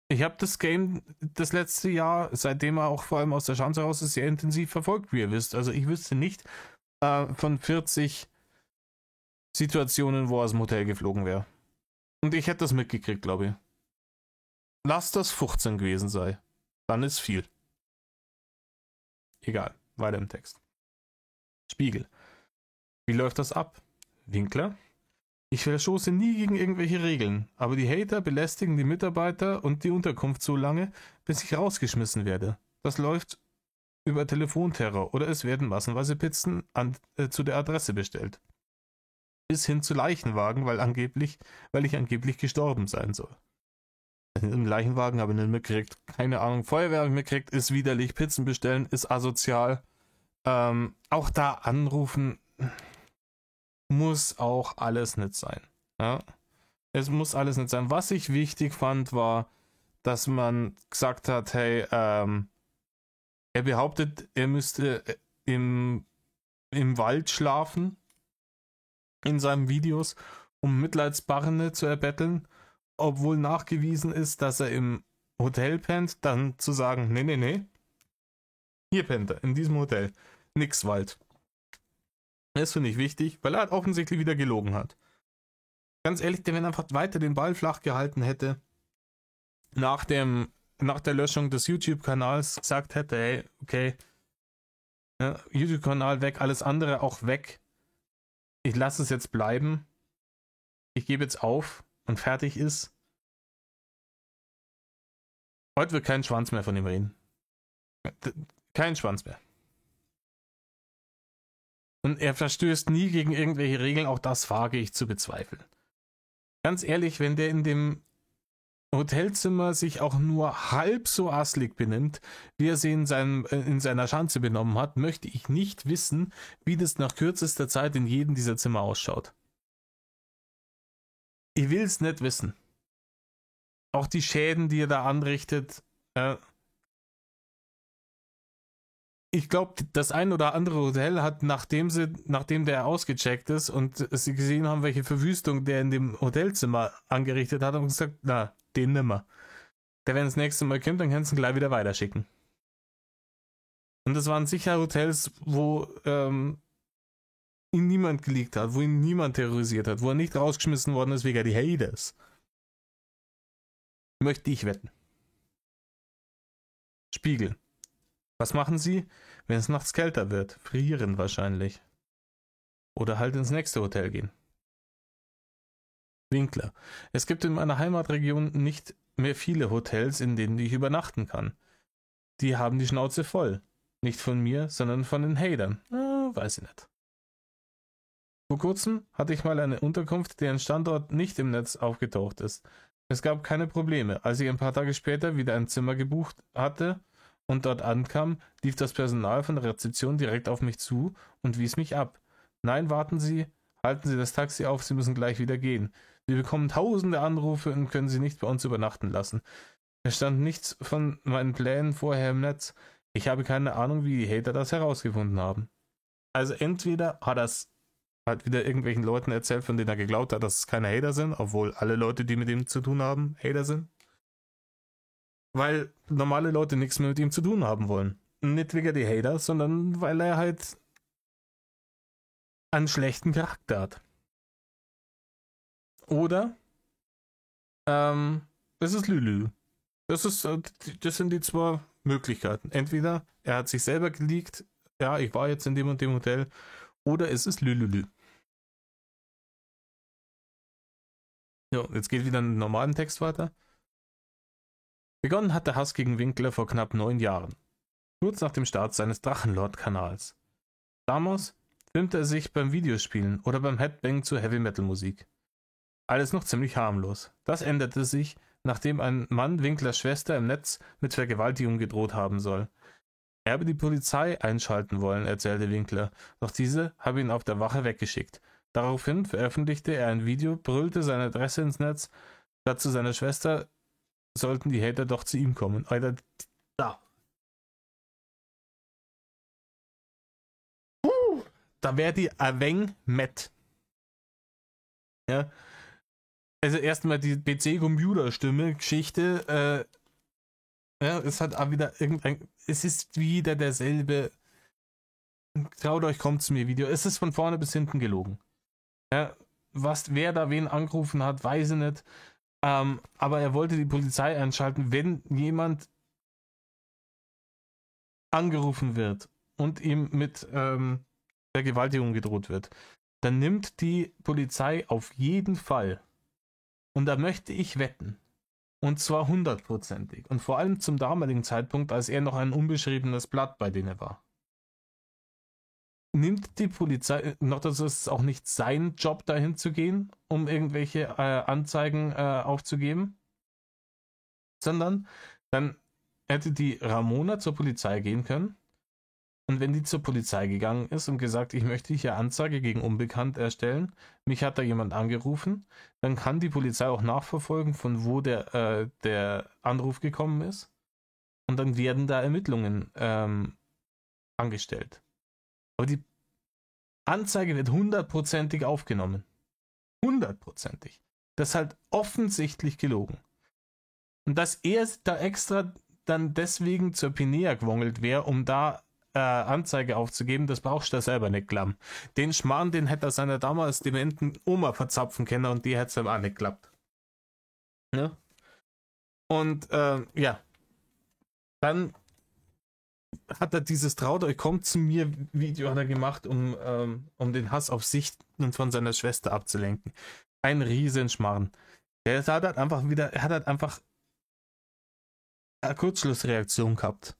Ich habe das Game das letzte Jahr, seitdem er auch vor allem aus der Schanze raus ist, sehr intensiv verfolgt, wie ihr wisst. Also ich wüsste nicht von 40 Situationen, wo er aus dem Hotel geflogen wäre. Und ich hätte das mitgekriegt, glaube ich. Lass das 15 gewesen sein. Dann ist viel. Egal, weiter im Text. Spiegel. Wie läuft das ab? Winkler. Ich verstoße nie gegen irgendwelche Regeln, aber die Hater belästigen die Mitarbeiter und die Unterkunft so lange, bis ich rausgeschmissen werde. Das läuft über Telefonterror oder es werden massenweise Pizzen zu der Adresse bestellt. Bis hin zu Leichenwagen, weil ich angeblich gestorben sein soll. Im Leichenwagen habe ich nicht mitgekriegt. Keine Ahnung. Feuerwehr habe ich mitgekriegt. Ist widerlich. Pizzen bestellen ist asozial. Auch da anrufen muss auch alles nicht sein. Ja? Es muss alles nicht sein. Was ich wichtig fand, war, dass man gesagt hat, hey, er behauptet, er müsste im Wald schlafen in seinen Videos, um Mitleidsbarrene zu erbetteln, obwohl nachgewiesen ist, dass er im Hotel pennt, dann zu sagen, nee, hier pennt er, in diesem Hotel, nix Wald. Das finde ich wichtig, weil er halt offensichtlich wieder gelogen hat. Ganz ehrlich, der wenn einfach weiter den Ball flach gehalten hätte, nach der Löschung des YouTube-Kanals gesagt hätte, hey, okay, ja, YouTube-Kanal weg, alles andere auch weg. Ich lasse es jetzt bleiben. Ich gebe jetzt auf und fertig ist. Heute wird kein Schwanz mehr von ihm reden. Kein Schwanz mehr. Und er verstößt nie gegen irgendwelche Regeln, auch das wage ich zu bezweifeln. Ganz ehrlich, wenn der in dem Hotelzimmer sich auch nur halb so asslig benimmt, wie er sie in seiner Schanze benommen hat, möchte ich nicht wissen, wie das nach kürzester Zeit in jedem dieser Zimmer ausschaut. Ich will es nicht wissen. Auch die Schäden, die er da anrichtet, ich glaube, das ein oder andere Hotel hat, nachdem der ausgecheckt ist und sie gesehen haben, welche Verwüstung der in dem Hotelzimmer angerichtet hat, haben gesagt, na, den nimmer. Der, wenn das nächste Mal kommt, dann kannst du ihn gleich wieder weiterschicken. Und das waren sicher Hotels, wo ihn niemand geleakt hat, wo ihn niemand terrorisiert hat, wo er nicht rausgeschmissen worden ist wegen die Haters. Möchte ich wetten. Spiegel. Was machen sie, wenn es nachts kälter wird? Frieren wahrscheinlich. Oder halt ins nächste Hotel gehen. Winkler. Es gibt in meiner Heimatregion nicht mehr viele Hotels, in denen ich übernachten kann. Die haben die Schnauze voll. Nicht von mir, sondern von den Hatern. Weiß ich nicht. Vor kurzem hatte ich mal eine Unterkunft, deren Standort nicht im Netz aufgetaucht ist. Es gab keine Probleme. Als ich ein paar Tage später wieder ein Zimmer gebucht hatte und dort ankam, lief das Personal von der Rezeption direkt auf mich zu und wies mich ab. Nein, warten Sie, halten Sie das Taxi auf, Sie müssen gleich wieder gehen. Wir bekommen tausende Anrufe und können Sie nicht bei uns übernachten lassen. Es stand nichts von meinen Plänen vorher im Netz. Ich habe keine Ahnung, wie die Hater das herausgefunden haben. Also entweder hat das halt wieder irgendwelchen Leuten erzählt, von denen er geglaubt hat, dass es keine Hater sind, obwohl alle Leute, die mit ihm zu tun haben, Hater sind. Weil normale Leute nichts mehr mit ihm zu tun haben wollen. Nicht wegen die Hater, sondern weil er halt einen schlechten Charakter hat. Oder es ist Lülü. Das sind die zwei Möglichkeiten. Entweder er hat sich selber geleakt, ja, ich war jetzt in dem und dem Hotel, oder es ist Lülülü. Ja, jetzt geht wieder einen normalen Text weiter. Begonnen hat der Hass gegen Winkler vor knapp 9 Jahren. Kurz nach dem Start seines Drachenlord-Kanals. Damals filmte er sich beim Videospielen oder beim Headbang zur Heavy-Metal-Musik. Alles noch ziemlich harmlos. Das änderte sich, nachdem ein Mann Winklers Schwester im Netz mit Vergewaltigung gedroht haben soll. Er habe die Polizei einschalten wollen, erzählte Winkler, doch diese habe ihn auf der Wache weggeschickt. Daraufhin veröffentlichte er ein Video, brüllte seine Adresse ins Netz, statt zu seiner Schwester sollten die Hater doch zu ihm kommen. Alter, da. Da wäre die Aveng Met. Ja. Also erstmal die PC-Computer-Stimme-Geschichte, ja, es hat auch wieder es ist wieder derselbe traut euch, kommt zu mir Video. Es ist von vorne bis hinten gelogen. Ja, wer da wen angerufen hat, weiß ich nicht. Aber er wollte die Polizei einschalten, wenn jemand angerufen wird und ihm mit Vergewaltigung gedroht wird. Dann nimmt die Polizei auf jeden Fall. Und da möchte ich wetten. Und zwar 100%ig. Und vor allem zum damaligen Zeitpunkt, als er noch ein unbeschriebenes Blatt bei denen war. Nimmt die Polizei, noch dazu ist es auch nicht sein Job, dahin zu gehen, um irgendwelche Anzeigen aufzugeben, sondern dann hätte die Ramona zur Polizei gehen können Und wenn die zur Polizei gegangen ist und gesagt, ich möchte hier Anzeige gegen Unbekannt erstellen, mich hat da jemand angerufen, dann kann die Polizei auch nachverfolgen, von wo der Anruf gekommen ist. Und dann werden da Ermittlungen angestellt. Aber die Anzeige wird 100%ig aufgenommen. 100%ig. Das ist halt offensichtlich gelogen. Und dass er da extra dann deswegen zur Pinea gewongelt wäre, um da Anzeige aufzugeben, das brauchst du selber nicht glauben. Den Schmarrn, den hätte er seiner damals dementen Oma verzapfen können und die hätte es aber auch nicht geklappt. Ja? Und ja, dann hat er dieses Traut euch kommt zu mir Video hat er gemacht, um den Hass auf sich und von seiner Schwester abzulenken. Ein Riesenschmarrn. Er hat halt einfach eine Kurzschlussreaktion gehabt.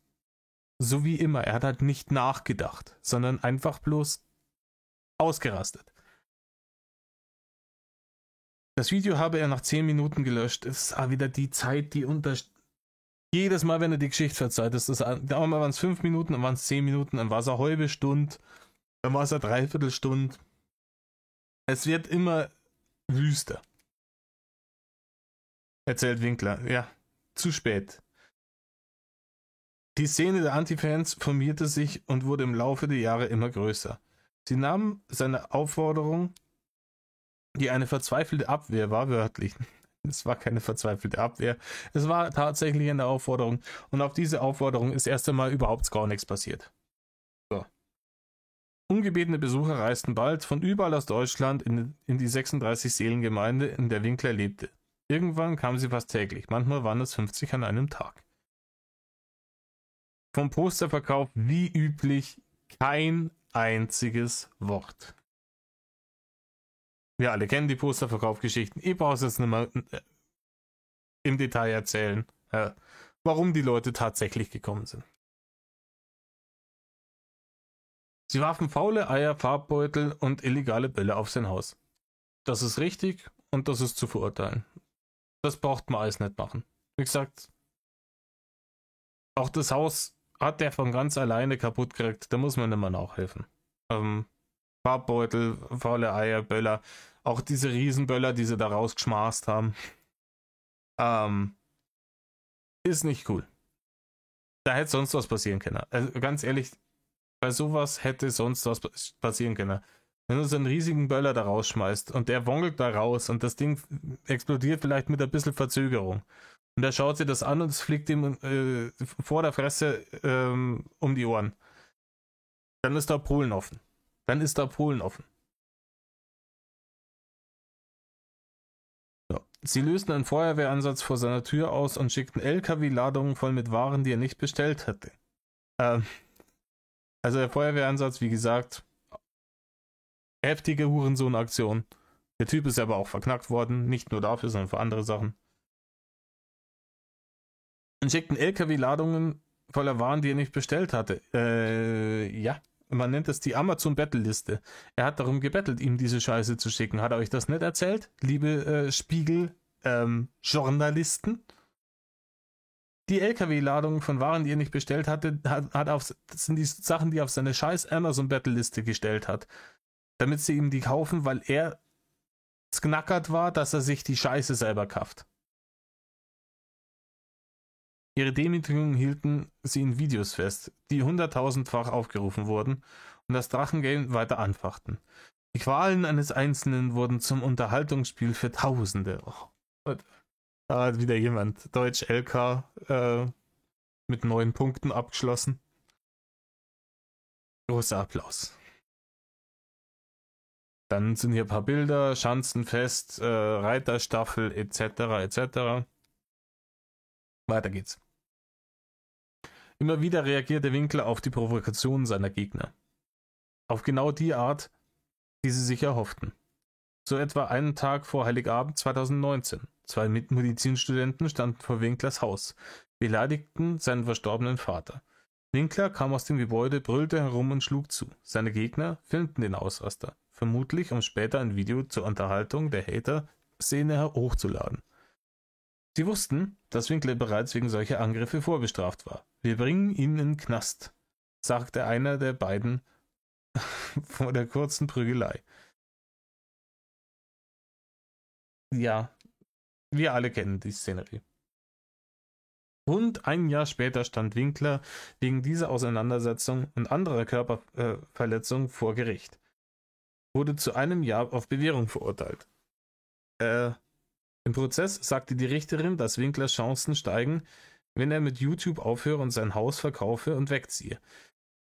So wie immer. Er hat halt nicht nachgedacht, sondern einfach bloß ausgerastet. Das Video habe er nach 10 Minuten gelöscht. Es ist auch wieder die Zeit, die jedes Mal, wenn er die Geschichte verzeiht, da waren es 5 Minuten, dann waren es 10 Minuten, dann war es eine halbe Stunde, dann war es eine Dreiviertelstunde. Es wird immer wüster. Erzählt Winkler. Ja, zu spät. Die Szene der Antifans formierte sich und wurde im Laufe der Jahre immer größer. Sie nahmen seine Aufforderung, die eine verzweifelte Abwehr war, wörtlich. Es war keine verzweifelte Abwehr. Es war tatsächlich eine Aufforderung. Und auf diese Aufforderung ist erst einmal überhaupt gar nichts passiert. So. Ungebetene Besucher reisten bald von überall aus Deutschland in die 36-Seelen-Gemeinde, in der Winkler lebte. Irgendwann kamen sie fast täglich. Manchmal waren es 50 an einem Tag. Vom Posterverkauf wie üblich kein einziges Wort. Wir alle kennen die Posterverkaufgeschichten. Ich brauche es jetzt nicht mehr im Detail erzählen, warum die Leute tatsächlich gekommen sind. Sie warfen faule Eier, Farbbeutel und illegale Bälle auf sein Haus. Das ist richtig und das ist zu verurteilen. Das braucht man alles nicht machen. Wie gesagt, auch das Haus hat der von ganz alleine kaputt gekriegt. Da muss man nicht mehr nachhelfen. Farbbeutel, faule Eier, Böller. Auch diese Riesenböller, die sie da rausgeschmaßt haben. Ist nicht cool. Da hätte sonst was passieren können. Also ganz ehrlich, bei sowas hätte sonst was passieren können. Wenn du so einen riesigen Böller da rausschmeißt und der wongelt da raus und das Ding explodiert vielleicht mit ein bisschen Verzögerung. Und er schaut sich das an und es fliegt ihm vor der Fresse um die Ohren. Dann ist da Polen offen. So. Sie lösten einen Feuerwehransatz vor seiner Tür aus und schickten LKW-Ladungen voll mit Waren, die er nicht bestellt hatte. Also der Feuerwehransatz, wie gesagt, heftige Hurensohn-Aktion. Der Typ ist aber auch verknackt worden, nicht nur dafür, sondern für andere Sachen. Und schickten LKW-Ladungen voller Waren, die er nicht bestellt hatte. Ja, man nennt es die Amazon-Bettelliste. Er hat darum gebettelt, ihm diese Scheiße zu schicken. Hat er euch das nicht erzählt, liebe Spiegel-Journalisten? Die LKW-Ladungen von Waren, die er nicht bestellt hatte, das sind die Sachen, die er auf seine scheiß Amazon-Bettelliste gestellt hat. Damit sie ihm die kaufen, weil er knackert war, dass er sich die Scheiße selber kauft. Ihre Demütigungen hielten sie in Videos fest, die 100.000-fach aufgerufen wurden und das Drachengame weiter anfachten. Die Qualen eines Einzelnen wurden zum Unterhaltungsspiel für Tausende. Oh. Da hat wieder jemand Deutsch LK mit 9 Punkten abgeschlossen. Großer Applaus. Dann sind hier ein paar Bilder, Schanzenfest, Reiterstaffel etc. etc. Weiter geht's. Immer wieder reagierte Winkler auf die Provokationen seiner Gegner. Auf genau die Art, die sie sich erhofften. So etwa einen Tag vor Heiligabend 2019. 2 Medizinstudenten standen vor Winklers Haus, beleidigten seinen verstorbenen Vater. Winkler kam aus dem Gebäude, brüllte herum und schlug zu. Seine Gegner filmten den Ausraster, vermutlich um später ein Video zur Unterhaltung der Hater-Szene hochzuladen. Sie wussten, dass Winkler bereits wegen solcher Angriffe vorbestraft war. Wir bringen ihn in den Knast. sagte einer der beiden vor der kurzen Prügelei. Ja, wir alle kennen die Szenerie. Rund ein Jahr später stand Winkler wegen dieser Auseinandersetzung und anderer Körperverletzungen vor Gericht. Wurde zu einem Jahr auf Bewährung verurteilt. Im Prozess sagte die Richterin, dass Winklers Chancen steigen, wenn er mit YouTube aufhöre und sein Haus verkaufe und wegziehe.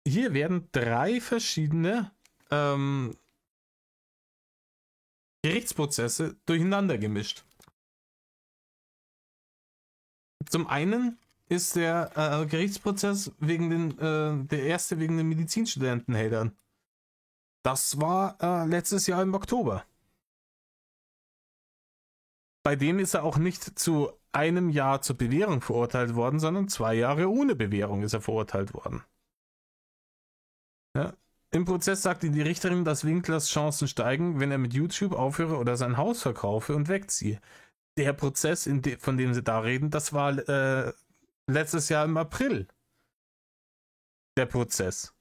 Hier werden 3 verschiedene Gerichtsprozesse durcheinander gemischt. Zum einen ist der Gerichtsprozess der erste wegen den Medizinstudentenheldern. Das war letztes Jahr im Oktober. Bei dem ist er auch nicht zu einem Jahr zur Bewährung verurteilt worden, sondern 2 Jahre ohne Bewährung ist er verurteilt worden. Ja. Im Prozess sagte die Richterin, dass Winklers Chancen steigen, wenn er mit YouTube aufhöre oder sein Haus verkaufe und wegziehe. Der Prozess, von dem sie da reden, das war letztes Jahr im April. Der Prozess.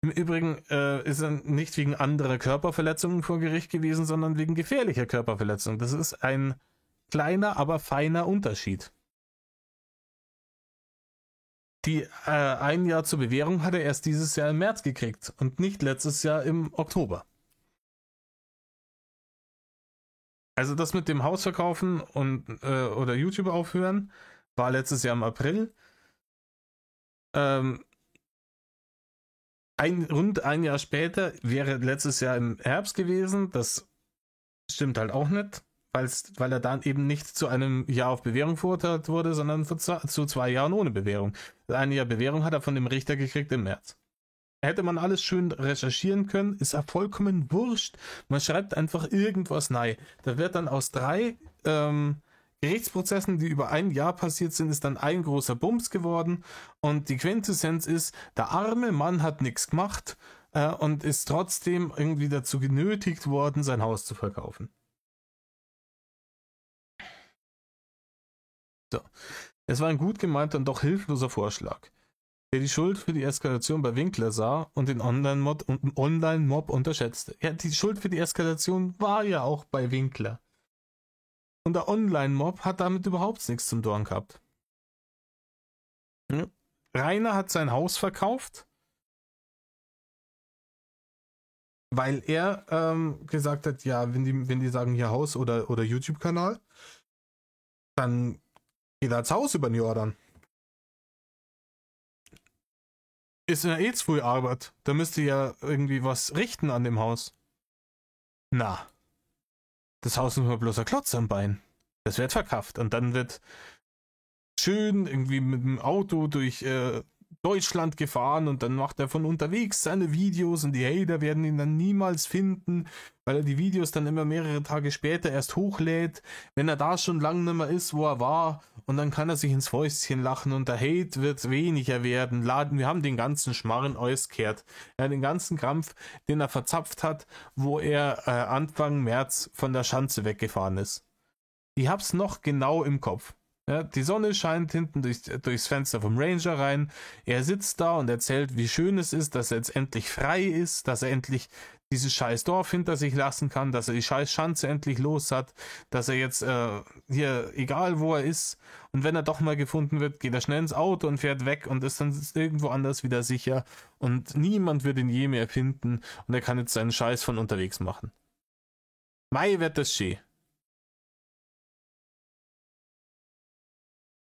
Im Übrigen ist er nicht wegen anderer Körperverletzungen vor Gericht gewesen, sondern wegen gefährlicher Körperverletzung. Das ist ein kleiner, aber feiner Unterschied. Die ein Jahr zur Bewährung hat er erst dieses Jahr im März gekriegt und nicht letztes Jahr im Oktober. Also das mit dem Haus verkaufen und oder YouTube aufhören war letztes Jahr im April. Rund ein Jahr später wäre letztes Jahr im Herbst gewesen. Das stimmt halt auch nicht, weil er dann eben nicht zu einem Jahr auf Bewährung verurteilt wurde, sondern zu 2 Jahren ohne Bewährung. Ein Jahr Bewährung hat er von dem Richter gekriegt im März. Hätte man alles schön recherchieren können, ist ja vollkommen wurscht. Man schreibt einfach irgendwas rein. Da wird dann aus 3 Gerichtsprozessen, die über ein Jahr passiert sind, ist dann ein großer Bums geworden. Und die Quintessenz ist, der arme Mann hat nichts gemacht und ist trotzdem irgendwie dazu genötigt worden, sein Haus zu verkaufen. So. Es war ein gut gemeinter und doch hilfloser Vorschlag, der die Schuld für die Eskalation bei Winkler sah und den Online-Mob unterschätzte. Ja, die Schuld für die Eskalation war ja auch bei Winkler. Und der Online-Mob hat damit überhaupt nichts zum Tun gehabt. Ja. Rainer hat sein Haus verkauft, weil er gesagt hat, ja, wenn die sagen hier Haus oder YouTube-Kanal, dann geht er das Haus über den Jordan. Ist ja eh zu früh Arbeit. Da müsst ihr ja irgendwie was richten an dem Haus. Na. Das Haus ist nur bloß ein Klotz am Bein. Das wird verkauft. Und dann wird schön irgendwie mit dem Auto durch Deutschland gefahren und dann macht er von unterwegs seine Videos und die Hater werden ihn dann niemals finden, weil er die Videos dann immer mehrere Tage später erst hochlädt, wenn er da schon lange nicht mehr ist, wo er war, und dann kann er sich ins Fäustchen lachen und der Hate wird weniger werden. Wir haben den ganzen Schmarren ausgekehrt. Den ganzen Krampf, den er verzapft hat, wo er Anfang März von der Schanze weggefahren ist. Ich hab's noch genau im Kopf. Ja, die Sonne scheint hinten durchs Fenster vom Ranger rein. Er sitzt da und erzählt, wie schön es ist, dass er jetzt endlich frei ist, dass er endlich dieses scheiß Dorf hinter sich lassen kann, dass er die scheiß Schanze endlich los hat, dass er jetzt hier, egal wo er ist, und wenn er doch mal gefunden wird, geht er schnell ins Auto und fährt weg und ist dann irgendwo anders wieder sicher und niemand wird ihn je mehr finden und er kann jetzt seinen Scheiß von unterwegs machen. Mai wird das schön.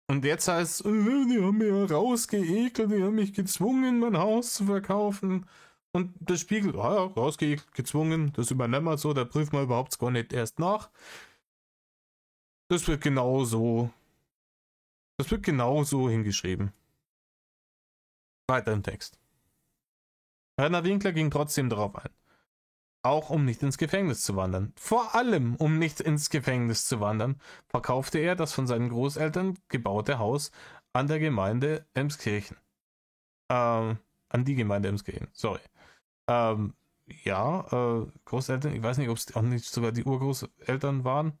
Und jetzt heißt es, die haben mich rausgeekelt, die haben mich gezwungen, mein Haus zu verkaufen. Und der Spiegel, ja, rausgeekelt, gezwungen, das übernehmen wir so, da prüfen wir überhaupt gar nicht erst nach. Das wird genau so hingeschrieben. Weiter im Text. Rainer Winkler ging trotzdem darauf ein. Auch um nicht ins Gefängnis zu wandern. Vor allem, um nicht ins Gefängnis zu wandern, verkaufte er das von seinen Großeltern gebaute Haus an der Gemeinde Emskirchen. An die Gemeinde Emskirchen, sorry. Großeltern, ich weiß nicht, ob es auch nicht sogar die Urgroßeltern waren.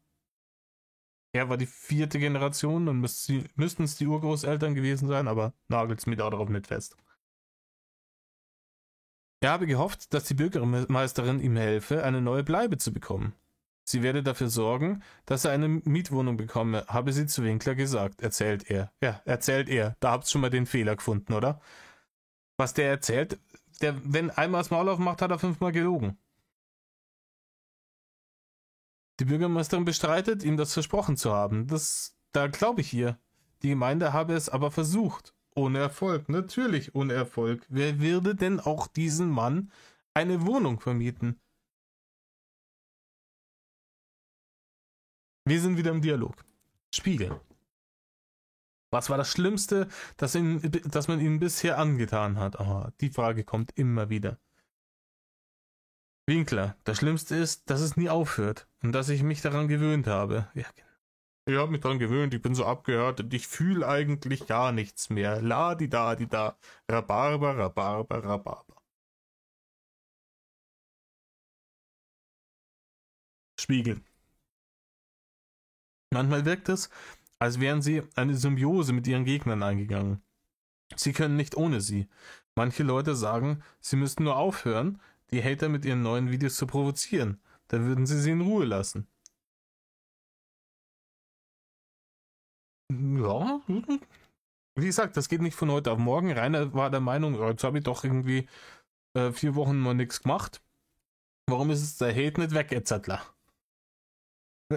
Er war die 4. Generation und müssten es die Urgroßeltern gewesen sein, aber nagelt es mir darauf nicht fest. Er habe gehofft, dass die Bürgermeisterin ihm helfe, eine neue Bleibe zu bekommen. Sie werde dafür sorgen, dass er eine Mietwohnung bekomme, habe sie zu Winkler gesagt, erzählt er. Ja, erzählt er. Da habt ihr schon mal den Fehler gefunden, oder? Was der erzählt, wenn einmal das Maul aufmacht, hat er 5-mal gelogen. Die Bürgermeisterin bestreitet, ihm das versprochen zu haben. Da glaube ich ihr. Die Gemeinde habe es aber versucht. Ohne Erfolg. Natürlich ohne Erfolg. Wer würde denn auch diesen Mann eine Wohnung vermieten? Wir sind wieder im Dialog. Spiegel. Was war das Schlimmste, das man ihnen bisher angetan hat? Oh, die Frage kommt immer wieder. Winkler, das Schlimmste ist, dass es nie aufhört und dass ich mich daran gewöhnt habe. Ja, ich habe mich daran gewöhnt, ich bin so abgehärtet, ich fühle eigentlich gar nichts mehr. La-di-da-di-da, Rhabarber, Rhabarber, Rhabarber. Spiegel. Manchmal wirkt es, als wären sie eine Symbiose mit ihren Gegnern eingegangen. Sie können nicht ohne sie. Manche Leute sagen, sie müssten nur aufhören, die Hater mit ihren neuen Videos zu provozieren. Dann würden sie in Ruhe lassen. Ja, wie gesagt, das geht nicht von heute auf morgen. Rainer war der Meinung, jetzt habe ich doch irgendwie 4 Wochen mal nichts gemacht. Warum ist der Hate nicht weg, etc.?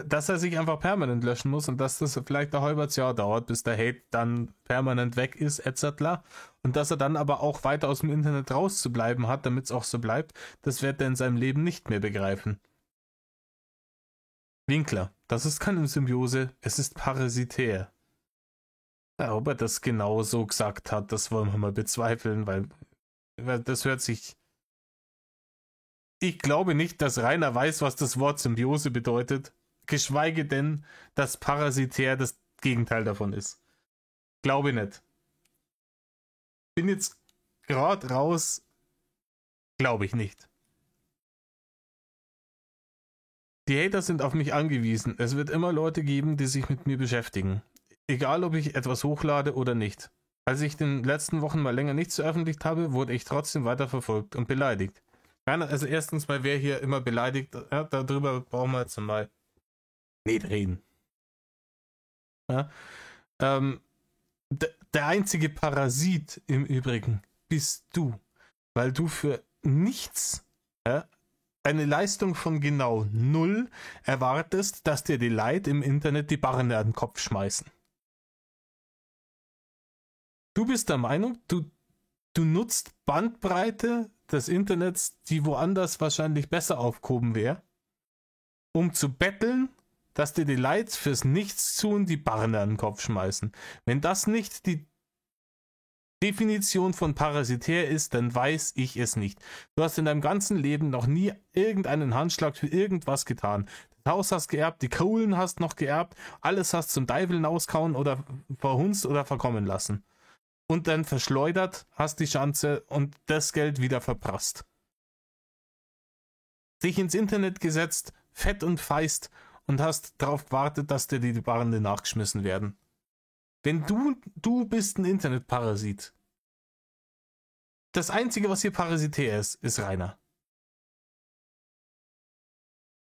Dass er sich einfach permanent löschen muss und dass das vielleicht ein halbes Jahr dauert, bis der Hate dann permanent weg ist, etc. Und dass er dann aber auch weiter aus dem Internet rauszubleiben hat, damit es auch so bleibt, das wird er in seinem Leben nicht mehr begreifen. Winkler, das ist keine Symbiose, es ist parasitär. Ja, ob er das genau so gesagt hat, das wollen wir mal bezweifeln, weil das hört sich... Ich glaube nicht, dass Rainer weiß, was das Wort Symbiose bedeutet. Geschweige denn, dass parasitär das Gegenteil davon ist. Glaube nicht. Bin jetzt gerade raus. Glaube ich nicht. Die Hater sind auf mich angewiesen. Es wird immer Leute geben, die sich mit mir beschäftigen. Egal, ob ich etwas hochlade oder nicht. Als ich in den letzten Wochen mal länger nichts veröffentlicht habe, wurde ich trotzdem weiter verfolgt und beleidigt. Also erstens mal, wer hier immer beleidigt, ja, darüber brauchen wir jetzt mal nicht reden. Ja? Der einzige Parasit im Übrigen bist du, weil du für nichts eine Leistung von genau 0 erwartest, dass dir die Leute im Internet die Barren an den Kopf schmeißen. Du bist der Meinung, du nutzt Bandbreite des Internets, die woanders wahrscheinlich besser aufgehoben wäre, um zu betteln, dass dir die Leute fürs Nichtstun die Barren an den Kopf schmeißen. Wenn das nicht die Definition von parasitär ist, dann weiß ich es nicht. Du hast in deinem ganzen Leben noch nie irgendeinen Handschlag für irgendwas getan. Das Haus hast geerbt, die Kohlen hast noch geerbt, alles hast zum Teufel auskauen oder verhunzt oder verkommen lassen. Und dann verschleudert, hast die Chance und das Geld wieder verprasst. Dich ins Internet gesetzt, fett und feist und hast darauf gewartet, dass dir die Barren nachgeschmissen werden. Wenn du bist ein Internetparasit. Das Einzige, was hier parasitär ist Rainer.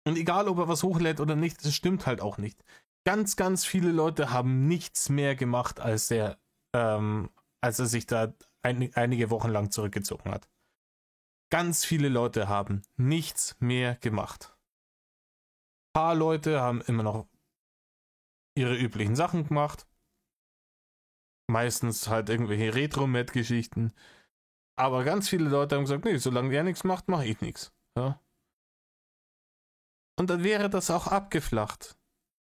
Und egal, ob er was hochlädt oder nicht, das stimmt halt auch nicht. Ganz, ganz viele Leute haben nichts mehr gemacht, als er sich da einige Wochen lang zurückgezogen hat. Ganz viele Leute haben nichts mehr gemacht. Ein paar Leute haben immer noch ihre üblichen Sachen gemacht. Meistens halt irgendwelche Retro-Met-Geschichten. Aber ganz viele Leute haben gesagt, nee, solange der nichts macht, mache ich nichts. Ja? Und dann wäre das auch abgeflacht.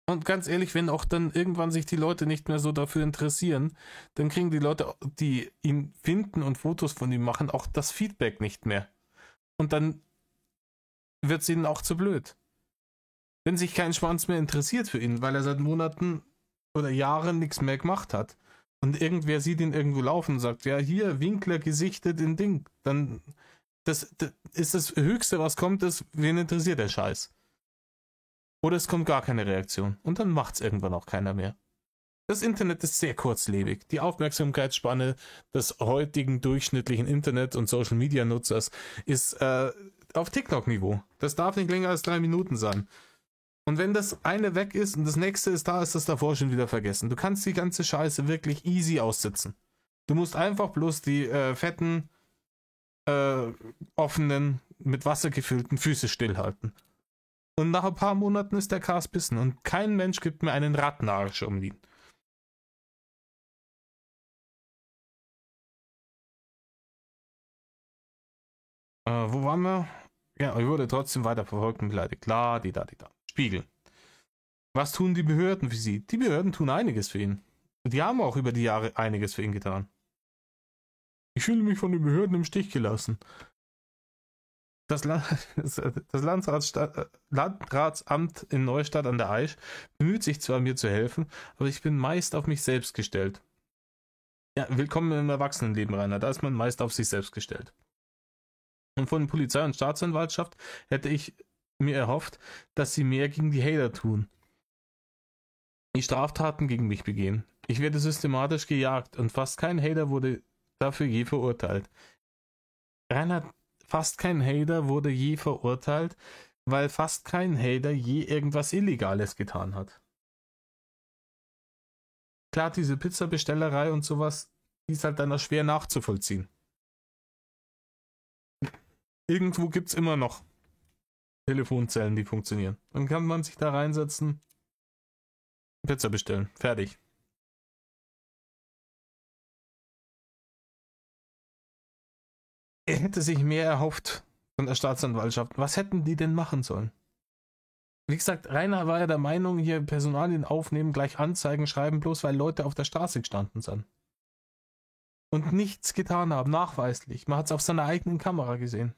Und ganz ehrlich, wenn auch dann irgendwann sich die Leute nicht mehr so dafür interessieren, dann kriegen die Leute, die ihn finden und Fotos von ihm machen, auch das Feedback nicht mehr. Und dann wird es ihnen auch zu blöd. Wenn sich kein Schwanz mehr interessiert für ihn, weil er seit Monaten oder Jahren nichts mehr gemacht hat und irgendwer sieht ihn irgendwo laufen und sagt, ja, hier, Winkler gesichtet in Ding, dann das ist das Höchste, was kommt, ist, wen interessiert der Scheiß? Oder es kommt gar keine Reaktion und dann macht es irgendwann auch keiner mehr. Das Internet ist sehr kurzlebig. Die Aufmerksamkeitsspanne des heutigen durchschnittlichen Internet- und Social-Media-Nutzers ist auf TikTok-Niveau. Das darf nicht länger als 3 Minuten sein. Und wenn das eine weg ist und das nächste ist da, ist das davor schon wieder vergessen. Du kannst die ganze Scheiße wirklich easy aussitzen. Du musst einfach bloß die fetten, offenen, mit Wasser gefüllten Füße stillhalten. Und nach ein paar Monaten ist der Kas bissen und kein Mensch gibt mir einen Rattenarsch um ihn. Wo waren wir? Ja, ich wurde trotzdem weiter verfolgt und beleidigt. La, die da, die da. Spiegel. Was tun die Behörden für sie? Die Behörden tun einiges für ihn. Die haben auch über die Jahre einiges für ihn getan. Ich fühle mich von den Behörden im Stich gelassen. Das, das Landratsamt in Neustadt an der Aisch bemüht sich zwar, mir zu helfen, aber ich bin meist auf mich selbst gestellt. Ja, willkommen im Erwachsenenleben, Rainer. Da ist man meist auf sich selbst gestellt. Und von Polizei und Staatsanwaltschaft hätte ich mir erhofft, dass sie mehr gegen die Hater tun, die Straftaten gegen mich begehen. Ich werde systematisch gejagt und fast kein Hater wurde dafür je verurteilt. Reinhard, fast kein Hater wurde je verurteilt, weil fast kein Hater je irgendwas Illegales getan hat. Klar, diese Pizzabestellerei und sowas, die ist halt dann auch schwer nachzuvollziehen. Irgendwo gibt es immer noch Telefonzellen, die funktionieren. Dann kann man sich da reinsetzen, Pizza bestellen, fertig. Er hätte sich mehr erhofft von der Staatsanwaltschaft. Was hätten die denn machen sollen? Wie gesagt, Rainer war ja der Meinung, hier Personalien aufnehmen, gleich Anzeigen schreiben, bloß weil Leute auf der Straße gestanden sind. Und nichts getan haben, nachweislich. Man hat es auf seiner eigenen Kamera gesehen.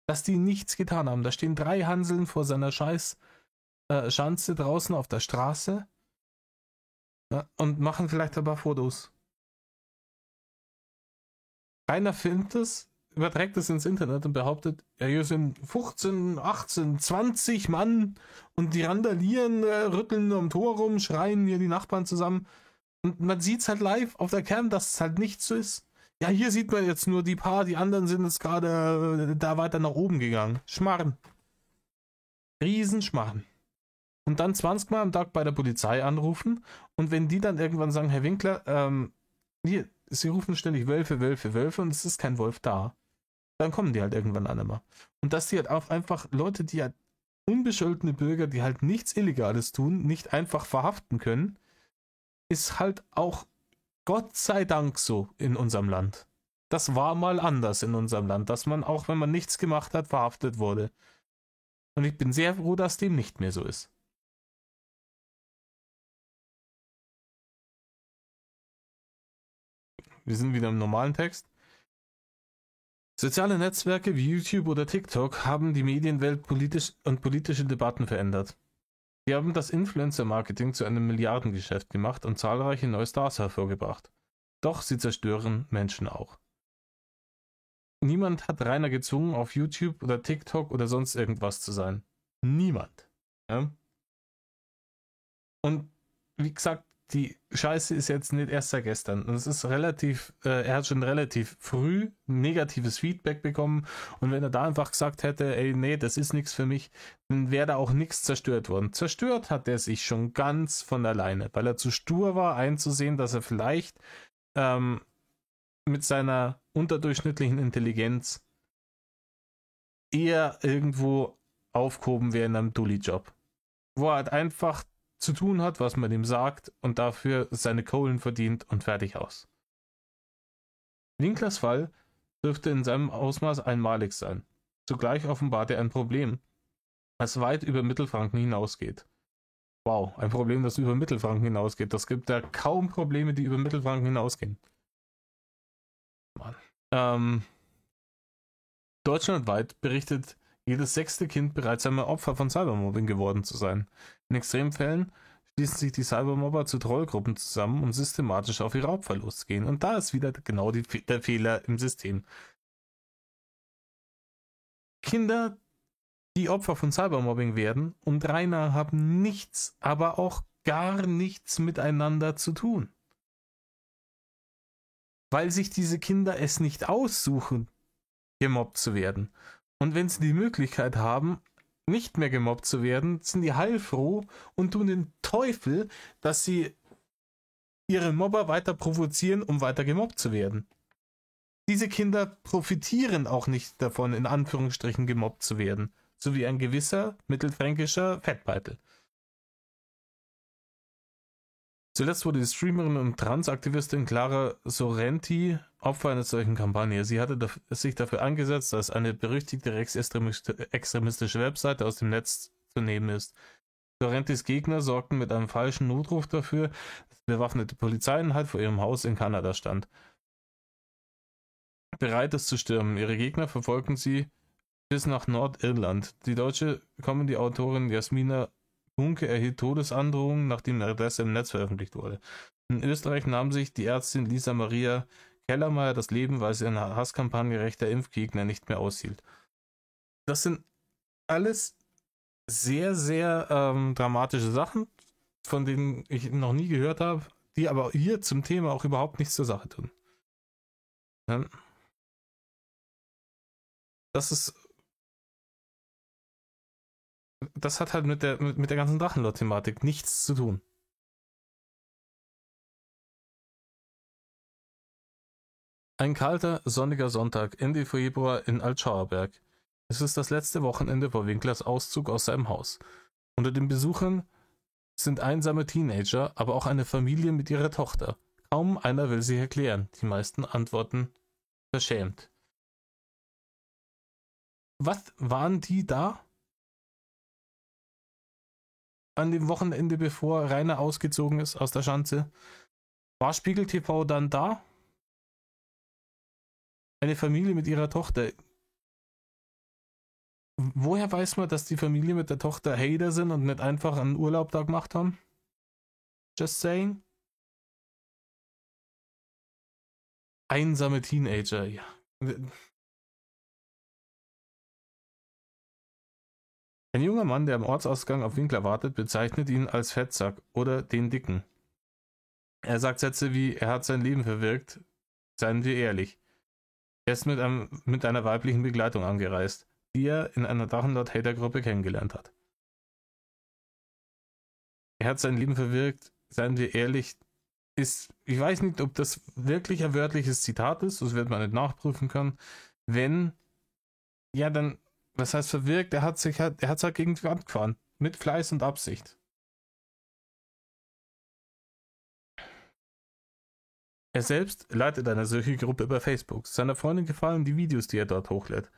Dass die nichts getan haben. Da stehen 3 Hanseln vor seiner scheiß Schanze draußen auf der Straße, ja, und machen vielleicht ein paar Fotos. Rainer filmt es, überträgt es ins Internet und behauptet, ja, hier sind 15, 18, 20 Mann und die randalieren, rütteln am Tor rum, schreien hier die Nachbarn zusammen. Und man sieht es halt live auf der Cam, dass es halt nicht so ist. Ja, hier sieht man jetzt nur die paar, die anderen sind jetzt gerade da weiter nach oben gegangen. Schmarren. Riesenschmarren. Und dann 20 Mal am Tag bei der Polizei anrufen und wenn die dann irgendwann sagen, Herr Winkler, hier, sie rufen ständig Wölfe, Wölfe, Wölfe und es ist kein Wolf da, dann kommen die halt irgendwann an immer. Und dass die halt auch einfach Leute, die halt unbescholtene Bürger, die halt nichts Illegales tun, nicht einfach verhaften können, ist halt auch Gott sei Dank so in unserem Land. Das war mal anders in unserem Land, dass man auch, wenn man nichts gemacht hat, verhaftet wurde. Und ich bin sehr froh, dass dem nicht mehr so ist. Wir sind wieder im normalen Text. Soziale Netzwerke wie YouTube oder TikTok haben die Medienwelt politisch und politische Debatten verändert. Sie haben das Influencer-Marketing zu einem Milliardengeschäft gemacht und zahlreiche neue Stars hervorgebracht. Doch sie zerstören Menschen auch. Niemand hat Rainer gezwungen, auf YouTube oder TikTok oder sonst irgendwas zu sein. Niemand. Ja? Und wie gesagt, die Scheiße ist jetzt nicht erst seit gestern. Und es ist relativ, er hat schon relativ früh negatives Feedback bekommen. Und wenn er da einfach gesagt hätte, ey, nee, das ist nichts für mich, dann wäre da auch nichts zerstört worden. Zerstört hat er sich schon ganz von alleine, weil er zu stur war, einzusehen, dass er vielleicht mit seiner unterdurchschnittlichen Intelligenz eher irgendwo aufgehoben wäre in einem Dulli-Job. Wo er halt einfach zu tun hat, was man ihm sagt und dafür seine Kohlen verdient und fertig aus. Winklers Fall dürfte in seinem Ausmaß einmalig sein. Zugleich offenbart er ein Problem, das weit über Mittelfranken hinausgeht. Wow, ein Problem, das über Mittelfranken hinausgeht. Das gibt ja kaum Probleme, die über Mittelfranken hinausgehen. Deutschlandweit berichtet jedes 6. Kind bereits einmal Opfer von Cybermobbing geworden zu sein. In Extremfällen schließen sich die Cybermobber zu Trollgruppen zusammen, um systematisch auf ihre Opfer loszugehen. Und da ist wieder genau der Fehler im System. Kinder, die Opfer von Cybermobbing werden und Rainer haben nichts, aber auch gar nichts miteinander zu tun. Weil sich diese Kinder es nicht aussuchen, gemobbt zu werden. Und wenn sie die Möglichkeit haben, nicht mehr gemobbt zu werden, sind die heilfroh und tun den Teufel, dass sie ihre Mobber weiter provozieren, um weiter gemobbt zu werden. Diese Kinder profitieren auch nicht davon, in Anführungsstrichen gemobbt zu werden, so wie ein gewisser mittelfränkischer Fettbeitel. Zuletzt wurde die Streamerin und Transaktivistin Clara Sorrenti Opfer einer solchen Kampagne. Sie hatte sich dafür eingesetzt, dass eine berüchtigte rechtsextremistische Webseite aus dem Netz zu nehmen ist. Sorrentis Gegner sorgten mit einem falschen Notruf dafür, dass bewaffnete Polizeieinheit vor ihrem Haus in Kanada stand. Bereit, es zu stürmen. Ihre Gegner verfolgten sie bis nach Nordirland. Die deutsche Comedy-Autorin Jasmina Hunke erhielt Todesandrohungen, nachdem ihre Adresse im Netz veröffentlicht wurde. In Österreich nahm sich die Ärztin Lisa Maria Kellermeier das Leben, weil sie eine Hasskampagne rechter Impfgegner nicht mehr aushielt. Das sind alles sehr, sehr dramatische Sachen, von denen ich noch nie gehört habe, die aber hier zum Thema auch überhaupt nichts zur Sache tun. Das hat halt mit der ganzen Drachenlord-Thematik nichts zu tun. Ein kalter, sonniger Sonntag Ende Februar in Altschauerberg. Es ist das letzte Wochenende vor Winklers Auszug aus seinem Haus. Unter den Besuchern sind einsame Teenager, aber auch eine Familie mit ihrer Tochter. Kaum einer will sich erklären. Die meisten antworten verschämt. Was waren die da? An dem Wochenende, bevor Rainer ausgezogen ist aus der Schanze? War Spiegel TV dann da? Eine Familie mit ihrer Tochter. Woher weiß man, dass die Familie mit der Tochter Hater sind und nicht einfach einen Urlaub da gemacht haben? Just saying. Einsame Teenager, ja. Ein junger Mann, der am Ortsausgang auf Winkler wartet, bezeichnet ihn als Fettsack oder den Dicken. Er sagt Sätze wie, er hat sein Leben verwirkt, seien wir ehrlich. Er ist mit einer weiblichen Begleitung angereist, die er in einer Drachenlord-Hater-Gruppe kennengelernt hat. Er hat sein Leben verwirkt, seien wir ehrlich, ich weiß nicht, ob das wirklich ein wörtliches Zitat ist, das wird man nicht nachprüfen können. Wenn, ja dann, was heißt verwirkt? Er hat es halt gegen die Wand gefahren. Mit Fleiß und Absicht. Er selbst leitet eine solche Gruppe über Facebook. Seiner Freundin gefallen die Videos, die er dort hochlädt.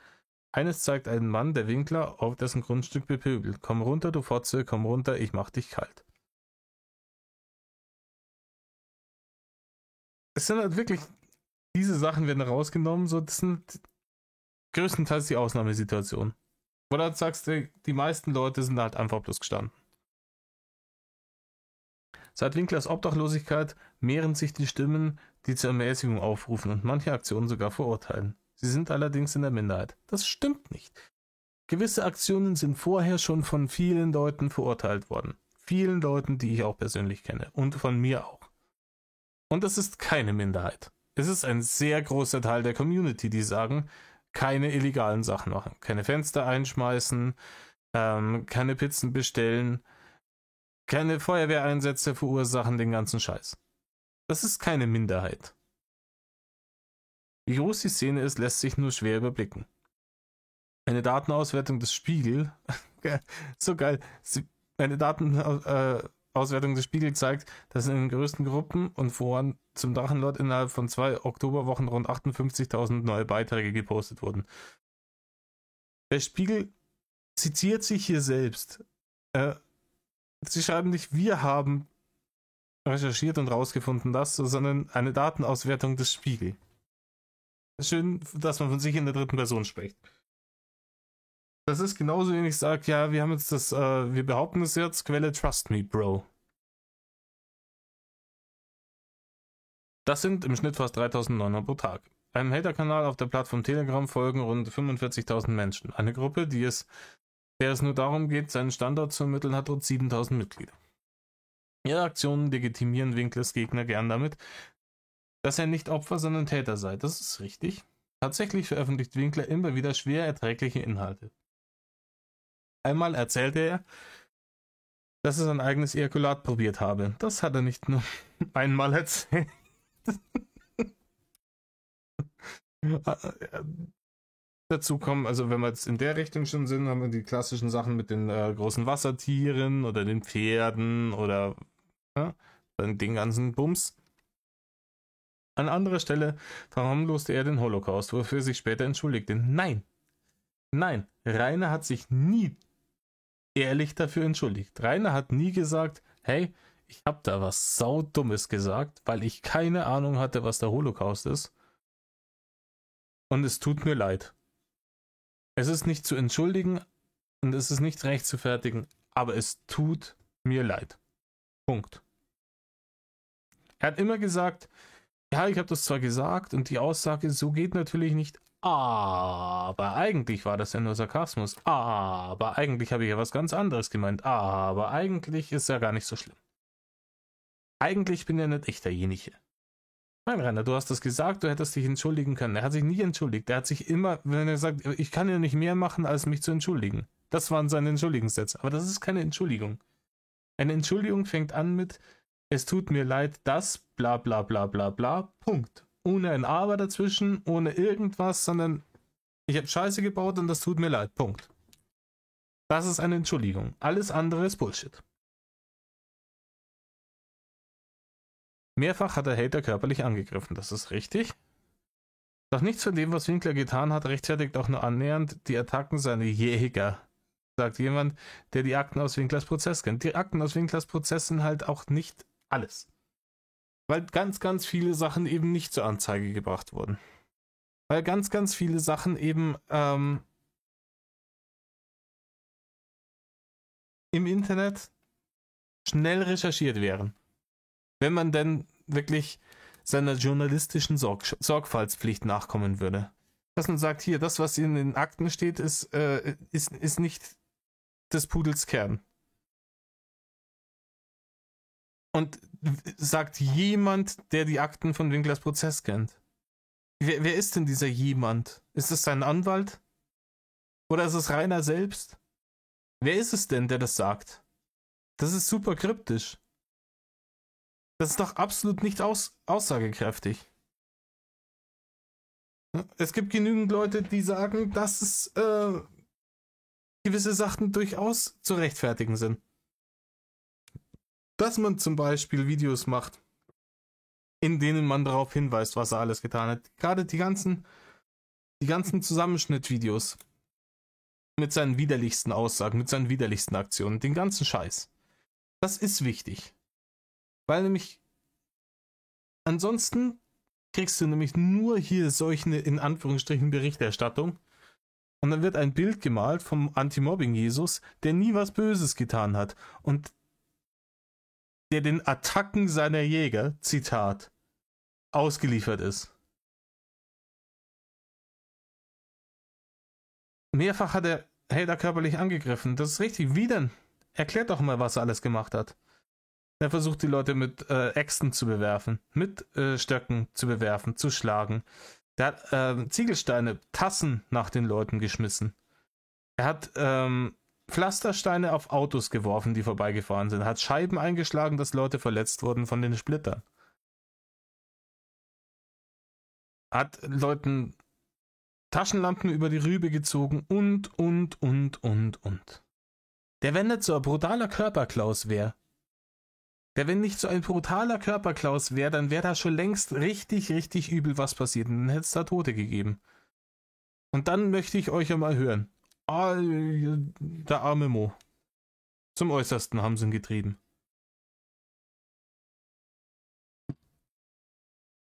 Eines zeigt einen Mann, der Winkler auf dessen Grundstück bepöbelt. Komm runter, du Fotze, komm runter, ich mach dich kalt. Es sind halt wirklich, diese Sachen werden rausgenommen, so, das sind größtenteils die Ausnahmesituation. Oder sagst du, die meisten Leute sind halt einfach bloß gestanden. Seit Winklers Obdachlosigkeit mehren sich die Stimmen, die zur Ermäßigung aufrufen und manche Aktionen sogar verurteilen. Sie sind allerdings in der Minderheit. Das stimmt nicht. Gewisse Aktionen sind vorher schon von vielen Leuten verurteilt worden. Vielen Leuten, die ich auch persönlich kenne. Und von mir auch. Und das ist keine Minderheit. Es ist ein sehr großer Teil der Community, die sagen, keine illegalen Sachen machen. Keine Fenster einschmeißen, keine Pizzen bestellen, keine Feuerwehreinsätze verursachen, den ganzen Scheiß. Das ist keine Minderheit. Wie groß die Szene ist, lässt sich nur schwer überblicken. Eine Datenauswertung des Spiegel, so geil, eine Datenauswertung des Spiegel zeigt, dass in den größten Gruppen und Foren zum Drachenlord innerhalb von 2 Oktoberwochen rund 58.000 neue Beiträge gepostet wurden. Der Spiegel zitiert sich hier selbst. Sie schreiben nicht, wir haben recherchiert und rausgefunden das, sondern eine Datenauswertung des Spiegel. Schön, dass man von sich in der dritten Person spricht. Das ist genauso, wenn ich sage, ja, wir haben jetzt wir behaupten es jetzt, Quelle Trust Me, Bro. Das sind im Schnitt fast 3.900 pro Tag. Einem Hater-Kanal auf der Plattform Telegram folgen rund 45.000 Menschen. Eine Gruppe, der es nur darum geht, seinen Standort zu ermitteln, hat rund 7.000 Mitglieder. Ihre Aktionen legitimieren Winklers Gegner gern damit, dass er nicht Opfer, sondern Täter sei. Das ist richtig. Tatsächlich veröffentlicht Winkler immer wieder schwer erträgliche Inhalte. Einmal erzählte er, dass er sein eigenes Ejakulat probiert habe. Das hat er nicht nur einmal erzählt. Dazu kommen, also wenn wir jetzt in der Richtung schon sind, haben wir die klassischen Sachen mit den großen Wassertieren oder den Pferden oder den ganzen Bums. An anderer Stelle verharmloste er den Holocaust, wofür er sich später entschuldigte. Nein, Rainer hat sich nie ehrlich dafür entschuldigt. Rainer hat nie gesagt, hey, ich habe da was Saudummes gesagt, weil ich keine Ahnung hatte, was der Holocaust ist. Und es tut mir leid. Es ist nicht zu entschuldigen und es ist nicht rechtfertigen, aber es tut mir leid. Punkt. Er hat immer gesagt, ja, ich habe das zwar gesagt und die Aussage, so geht natürlich nicht, aber eigentlich war das ja nur Sarkasmus, aber eigentlich habe ich ja was ganz anderes gemeint, aber eigentlich ist ja gar nicht so schlimm. Eigentlich bin ja nicht ich derjenige. Nein, Rainer, du hast das gesagt, du hättest dich entschuldigen können. Er hat sich nie entschuldigt. Er hat sich immer, wenn er sagt, ich kann ja nicht mehr machen, als mich zu entschuldigen. Das waren seine Entschuldigungssätze. Aber das ist keine Entschuldigung. Eine Entschuldigung fängt an mit, es tut mir leid, das, bla bla bla bla bla, Punkt. Ohne ein Aber dazwischen, ohne irgendwas, sondern ich habe Scheiße gebaut und das tut mir leid, Punkt. Das ist eine Entschuldigung. Alles andere ist Bullshit. Mehrfach hat der Hater körperlich angegriffen, das ist richtig. Doch nichts von dem, was Winkler getan hat, rechtfertigt auch nur annähernd die Attacken seiner Jäger, sagt jemand, der die Akten aus Winklers Prozess kennt. Die Akten aus Winklers Prozess sind halt auch nicht alles. Weil ganz, ganz viele Sachen eben nicht zur Anzeige gebracht wurden. Weil ganz, ganz viele Sachen eben im Internet schnell recherchiert wären. Wenn man denn wirklich seiner journalistischen Sorgfaltspflicht nachkommen würde. Dass man sagt, hier, das, was in den Akten steht, ist nicht des Pudels Kern. Und sagt jemand, der die Akten von Winklers Prozess kennt. Wer ist denn dieser jemand? Ist es sein Anwalt? Oder ist es Rainer selbst? Wer ist es denn, der das sagt? Das ist super kryptisch. Das ist doch absolut nicht aussagekräftig. Es gibt genügend Leute, die sagen, dass es gewisse Sachen durchaus zu rechtfertigen sind. Dass man zum Beispiel Videos macht, in denen man darauf hinweist, was er alles getan hat. Gerade die ganzen Zusammenschnittvideos mit seinen widerlichsten Aussagen, mit seinen widerlichsten Aktionen, den ganzen Scheiß. Das ist wichtig. Weil nämlich ansonsten kriegst du nämlich nur hier solche, in Anführungsstrichen, Berichterstattung und dann wird ein Bild gemalt vom Anti-Mobbing-Jesus, der nie was Böses getan hat und der den Attacken seiner Jäger, Zitat, ausgeliefert ist. Mehrfach hat er Hater körperlich angegriffen. Das ist richtig. Wie denn? Erklärt doch mal, was er alles gemacht hat. Er versucht die Leute mit Äxten zu bewerfen, mit Stöcken zu bewerfen, zu schlagen. Der hat Ziegelsteine, Tassen nach den Leuten geschmissen. Er hat Pflastersteine auf Autos geworfen, die vorbeigefahren sind. Er hat Scheiben eingeschlagen, dass Leute verletzt wurden von den Splittern. Hat Leuten Taschenlampen über die Rübe gezogen und. Der, wenn nicht so ein brutaler Körperklaus wäre, wenn nicht so ein brutaler Körperklaus wäre, dann wäre da schon längst richtig, richtig übel was passiert. Und dann hätte es da Tote gegeben. Und dann möchte ich euch ja mal hören. Der arme Mo. Zum Äußersten haben sie ihn getrieben.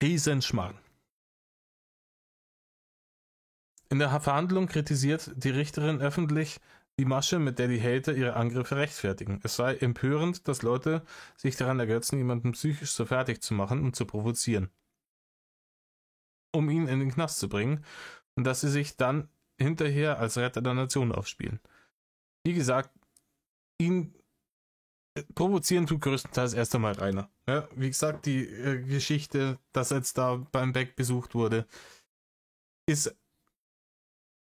Riesenschmarrn. In der Verhandlung kritisiert die Richterin öffentlich die Masche, mit der die Hater ihre Angriffe rechtfertigen. Es sei empörend, dass Leute sich daran ergötzen, jemanden psychisch so fertig zu machen und zu provozieren, um ihn in den Knast zu bringen, und dass sie sich dann hinterher als Retter der Nation aufspielen. Wie gesagt, ihn provozieren tut größtenteils erst einmal Rainer. Ja, wie gesagt, die Geschichte, dass jetzt da beim Beck besucht wurde, ist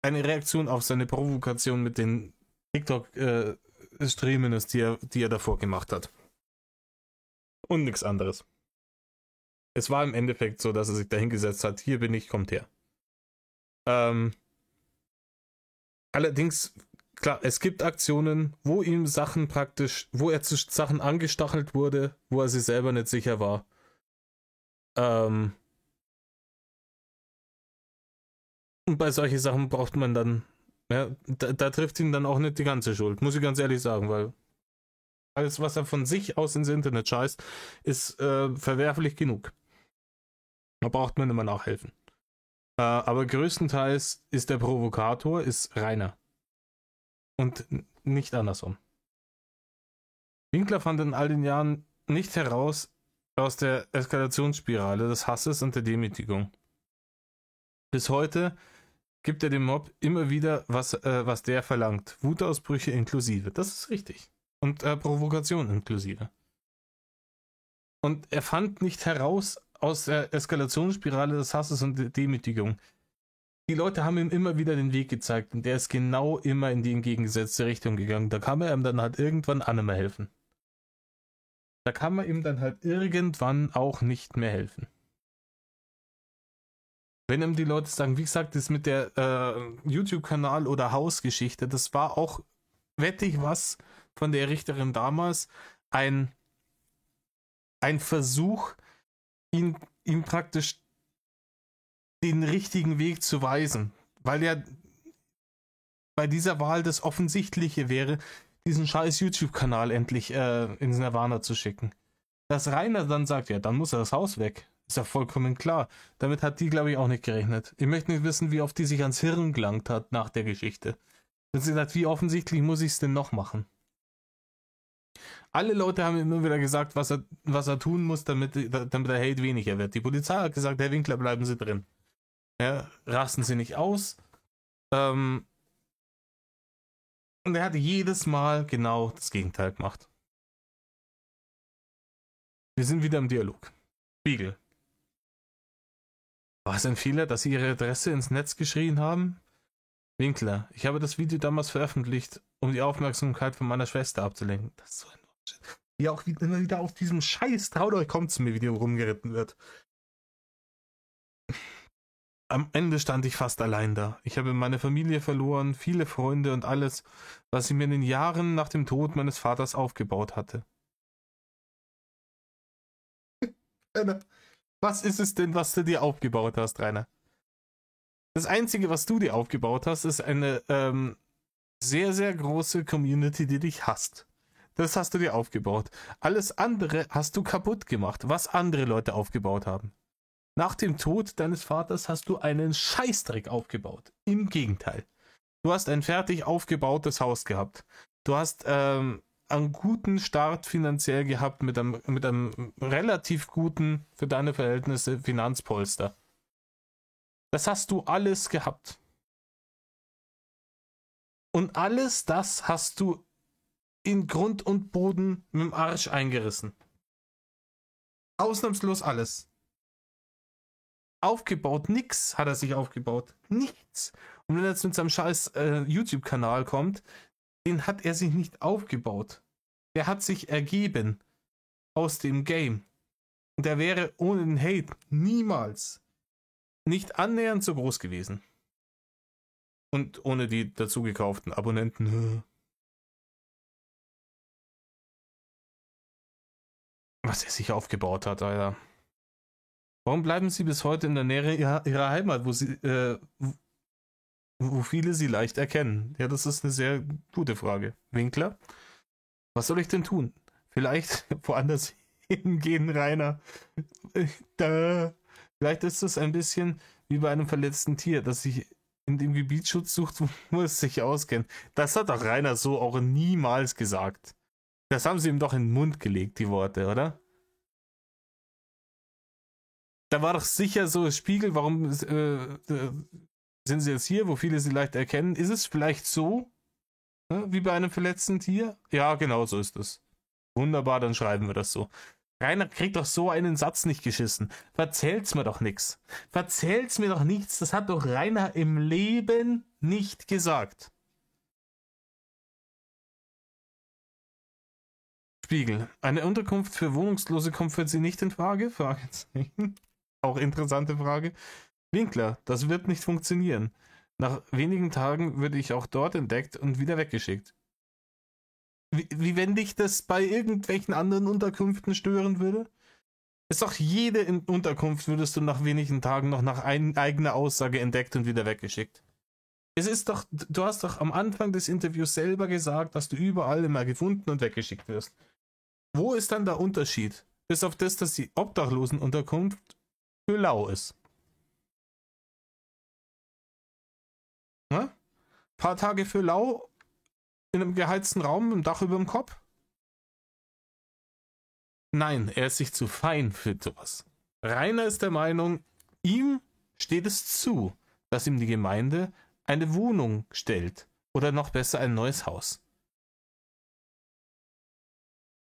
eine Reaktion auf seine Provokation mit den TikTok-Streamen, die er davor gemacht hat. Und nichts anderes. Es war im Endeffekt so, dass er sich dahingesetzt hat, hier bin ich, kommt her. Allerdings, klar, es gibt Aktionen, wo ihm Sachen praktisch, wo er zu Sachen angestachelt wurde, wo er sich selber nicht sicher war. Und bei solchen Sachen braucht man dann, ja, da trifft ihn dann auch nicht die ganze Schuld, muss ich ganz ehrlich sagen, weil alles, was er von sich aus ins Internet scheißt, ist verwerflich genug. Da braucht man immer nachhelfen. Aber größtenteils ist der Provokator ist Rainer. Und nicht andersrum. Winkler fand in all den Jahren nicht heraus aus der Eskalationsspirale des Hasses und der Demütigung. Bis heute gibt er dem Mob immer wieder, was der verlangt. Wutausbrüche inklusive. Das ist richtig. Und Provokation inklusive. Und er fand nicht heraus aus der Eskalationsspirale des Hasses und der Demütigung. Die Leute haben ihm immer wieder den Weg gezeigt und der ist genau immer in die entgegengesetzte Richtung gegangen. Da kann man ihm dann halt irgendwann auch nicht mehr helfen. Da kann man ihm dann halt irgendwann auch nicht mehr helfen. Wenn ihm die Leute sagen, wie gesagt, das mit der YouTube-Kanal- oder Hausgeschichte, das war auch, wette ich was, von der Richterin damals, ein Versuch, ihm praktisch den richtigen Weg zu weisen. Weil ja bei dieser Wahl das Offensichtliche wäre, diesen scheiß YouTube-Kanal endlich ins Nirvana zu schicken. Dass Rainer dann sagt, ja, dann muss er das Haus weg. Ist ja vollkommen klar. Damit hat die, glaube ich, auch nicht gerechnet. Ich möchte nicht wissen, wie oft die sich ans Hirn gelangt hat nach der Geschichte. Dann sie sagt, wie offensichtlich muss ich es denn noch machen? Alle Leute haben immer wieder gesagt, was er tun muss, damit der Hate weniger wird. Die Polizei hat gesagt, Herr Winkler, bleiben Sie drin. Ja, rasten Sie nicht aus. Und er hat jedes Mal genau das Gegenteil gemacht. Wir sind wieder im Dialog. Spiegel. War es ein Fehler, dass Sie Ihre Adresse ins Netz geschrien haben? Winkler, ich habe das Video damals veröffentlicht, um die Aufmerksamkeit von meiner Schwester abzulenken. Das ist so ein Bullshit. Wie auch immer wieder auf diesem Scheiß Traut euch kommt's mir Video rumgeritten wird. Am Ende stand ich fast allein da. Ich habe meine Familie verloren, viele Freunde und alles, was ich mir in den Jahren nach dem Tod meines Vaters aufgebaut hatte. Was ist es denn, was du dir aufgebaut hast, Rainer? Das Einzige, was du dir aufgebaut hast, ist eine sehr, sehr große Community, die dich hasst. Das hast du dir aufgebaut. Alles andere hast du kaputt gemacht, was andere Leute aufgebaut haben. Nach dem Tod deines Vaters hast du einen Scheißdreck aufgebaut. Im Gegenteil. Du hast ein fertig aufgebautes Haus gehabt. Du hast einen guten Start finanziell gehabt mit einem relativ guten, für deine Verhältnisse, Finanzpolster. Das hast du alles gehabt. Und alles das hast du in Grund und Boden mit dem Arsch eingerissen. Ausnahmslos alles. Aufgebaut, nix hat er sich aufgebaut. Nichts. Und wenn er jetzt mit seinem scheiß YouTube-Kanal kommt, den hat er sich nicht aufgebaut. Der hat sich ergeben aus dem Game. Und der wäre ohne den Hate niemals nicht annähernd so groß gewesen. Und ohne die dazu gekauften Abonnenten. Was er sich aufgebaut hat, Alter. Warum bleiben sie bis heute in der Nähe ihrer Heimat, wo viele sie leicht erkennen? Ja, das ist eine sehr gute Frage. Winkler? Was soll ich denn tun? Vielleicht woanders hingehen, Rainer. Vielleicht ist es ein bisschen wie bei einem verletzten Tier, das sich in dem Gebiet Schutz sucht, wo es sich auskennt. Das hat doch Rainer so auch niemals gesagt. Das haben sie ihm doch in den Mund gelegt, die Worte, oder? Da war doch sicher so, Spiegel, warum sind sie jetzt hier, wo viele sie leicht erkennen? Ist es vielleicht so, wie bei einem verletzten Tier? Ja, genau so ist es. Wunderbar, dann schreiben wir das so. Rainer kriegt doch so einen Satz nicht geschissen. Verzähl's mir doch nix. Verzähl's mir doch nichts. Das hat doch Rainer im Leben nicht gesagt. Spiegel. Eine Unterkunft für Wohnungslose kommt für Sie nicht in Frage? Fragezeichen. Auch interessante Frage. Winkler. Das wird nicht funktionieren. Nach wenigen Tagen würde ich auch dort entdeckt und wieder weggeschickt. Wie wenn dich das bei irgendwelchen anderen Unterkünften stören würde? Ist doch jede Unterkunft würdest du nach wenigen Tagen noch nach eigener Aussage entdeckt und wieder weggeschickt. Es ist doch, du hast doch am Anfang des Interviews selber gesagt, dass du überall immer gefunden und weggeschickt wirst. Wo ist dann der Unterschied? Bis auf das, dass die Obdachlosenunterkunft für lau ist. Na? Paar Tage für lau in einem geheizten Raum mit dem Dach über dem Kopf? Nein, er ist sich zu fein für sowas. Rainer ist der Meinung, ihm steht es zu, dass ihm die Gemeinde eine Wohnung stellt. Oder noch besser ein neues Haus.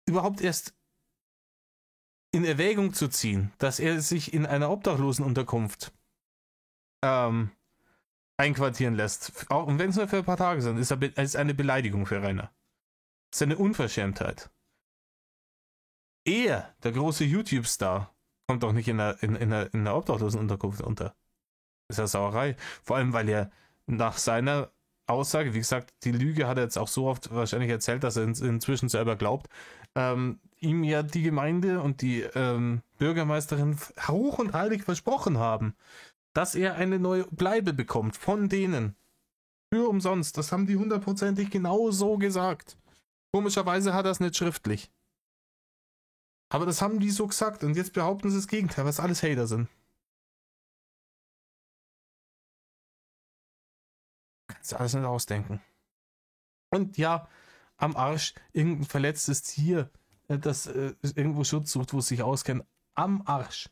Überhaupt erst in Erwägung zu ziehen, dass er sich in einer Obdachlosenunterkunft einquartieren lässt, auch, und wenn es nur für ein paar Tage sind, ist eine Beleidigung für Rainer. Das ist eine Unverschämtheit. Er, der große YouTube-Star, kommt doch nicht in einer Obdachlosenunterkunft unter. Das ist ja Sauerei. Vor allem, weil er nach seiner Aussage, wie gesagt, die Lüge hat er jetzt auch so oft wahrscheinlich erzählt, dass er inzwischen selber glaubt, ihm ja die Gemeinde und die Bürgermeisterin hoch und heilig versprochen haben, dass er eine neue Bleibe bekommt von denen. Für umsonst. Das haben die 100%ig genau so gesagt. Komischerweise hat er es nicht schriftlich. Aber das haben die so gesagt und jetzt behaupten sie das Gegenteil, was alles Hater sind. Kannst du alles nicht ausdenken. Und ja, am Arsch, irgendein verletztes Tier, das irgendwo Schutz sucht, wo es sich auskennt. Am Arsch.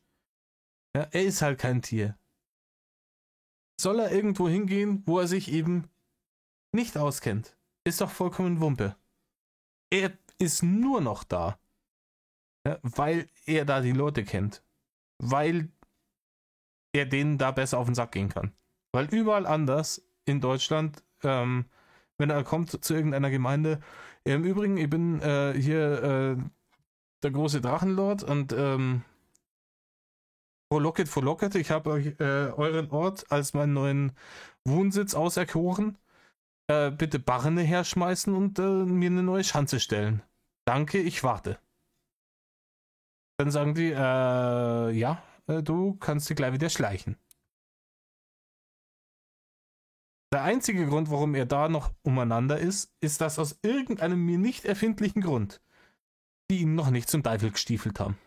Ja, er ist halt kein Tier. Soll er irgendwo hingehen, wo er sich eben nicht auskennt? Ist doch vollkommen Wumpe. Er ist nur noch da, ja, weil er da die Leute kennt. Weil er denen da besser auf den Sack gehen kann. Weil überall anders in Deutschland, wenn er kommt zu irgendeiner Gemeinde, im Übrigen, ich bin hier der große Drachenlord und Frohlocket, ich habe euch euren Ort als meinen neuen Wohnsitz auserkoren. Bitte Barne herschmeißen und mir eine neue Schanze stellen. Danke, ich warte. Dann sagen die, ja, du kannst dich gleich wieder schleichen. Der einzige Grund, warum er da noch umeinander ist, ist, dass aus irgendeinem mir nicht erfindlichen Grund die ihn noch nicht zum Teufel gestiefelt haben.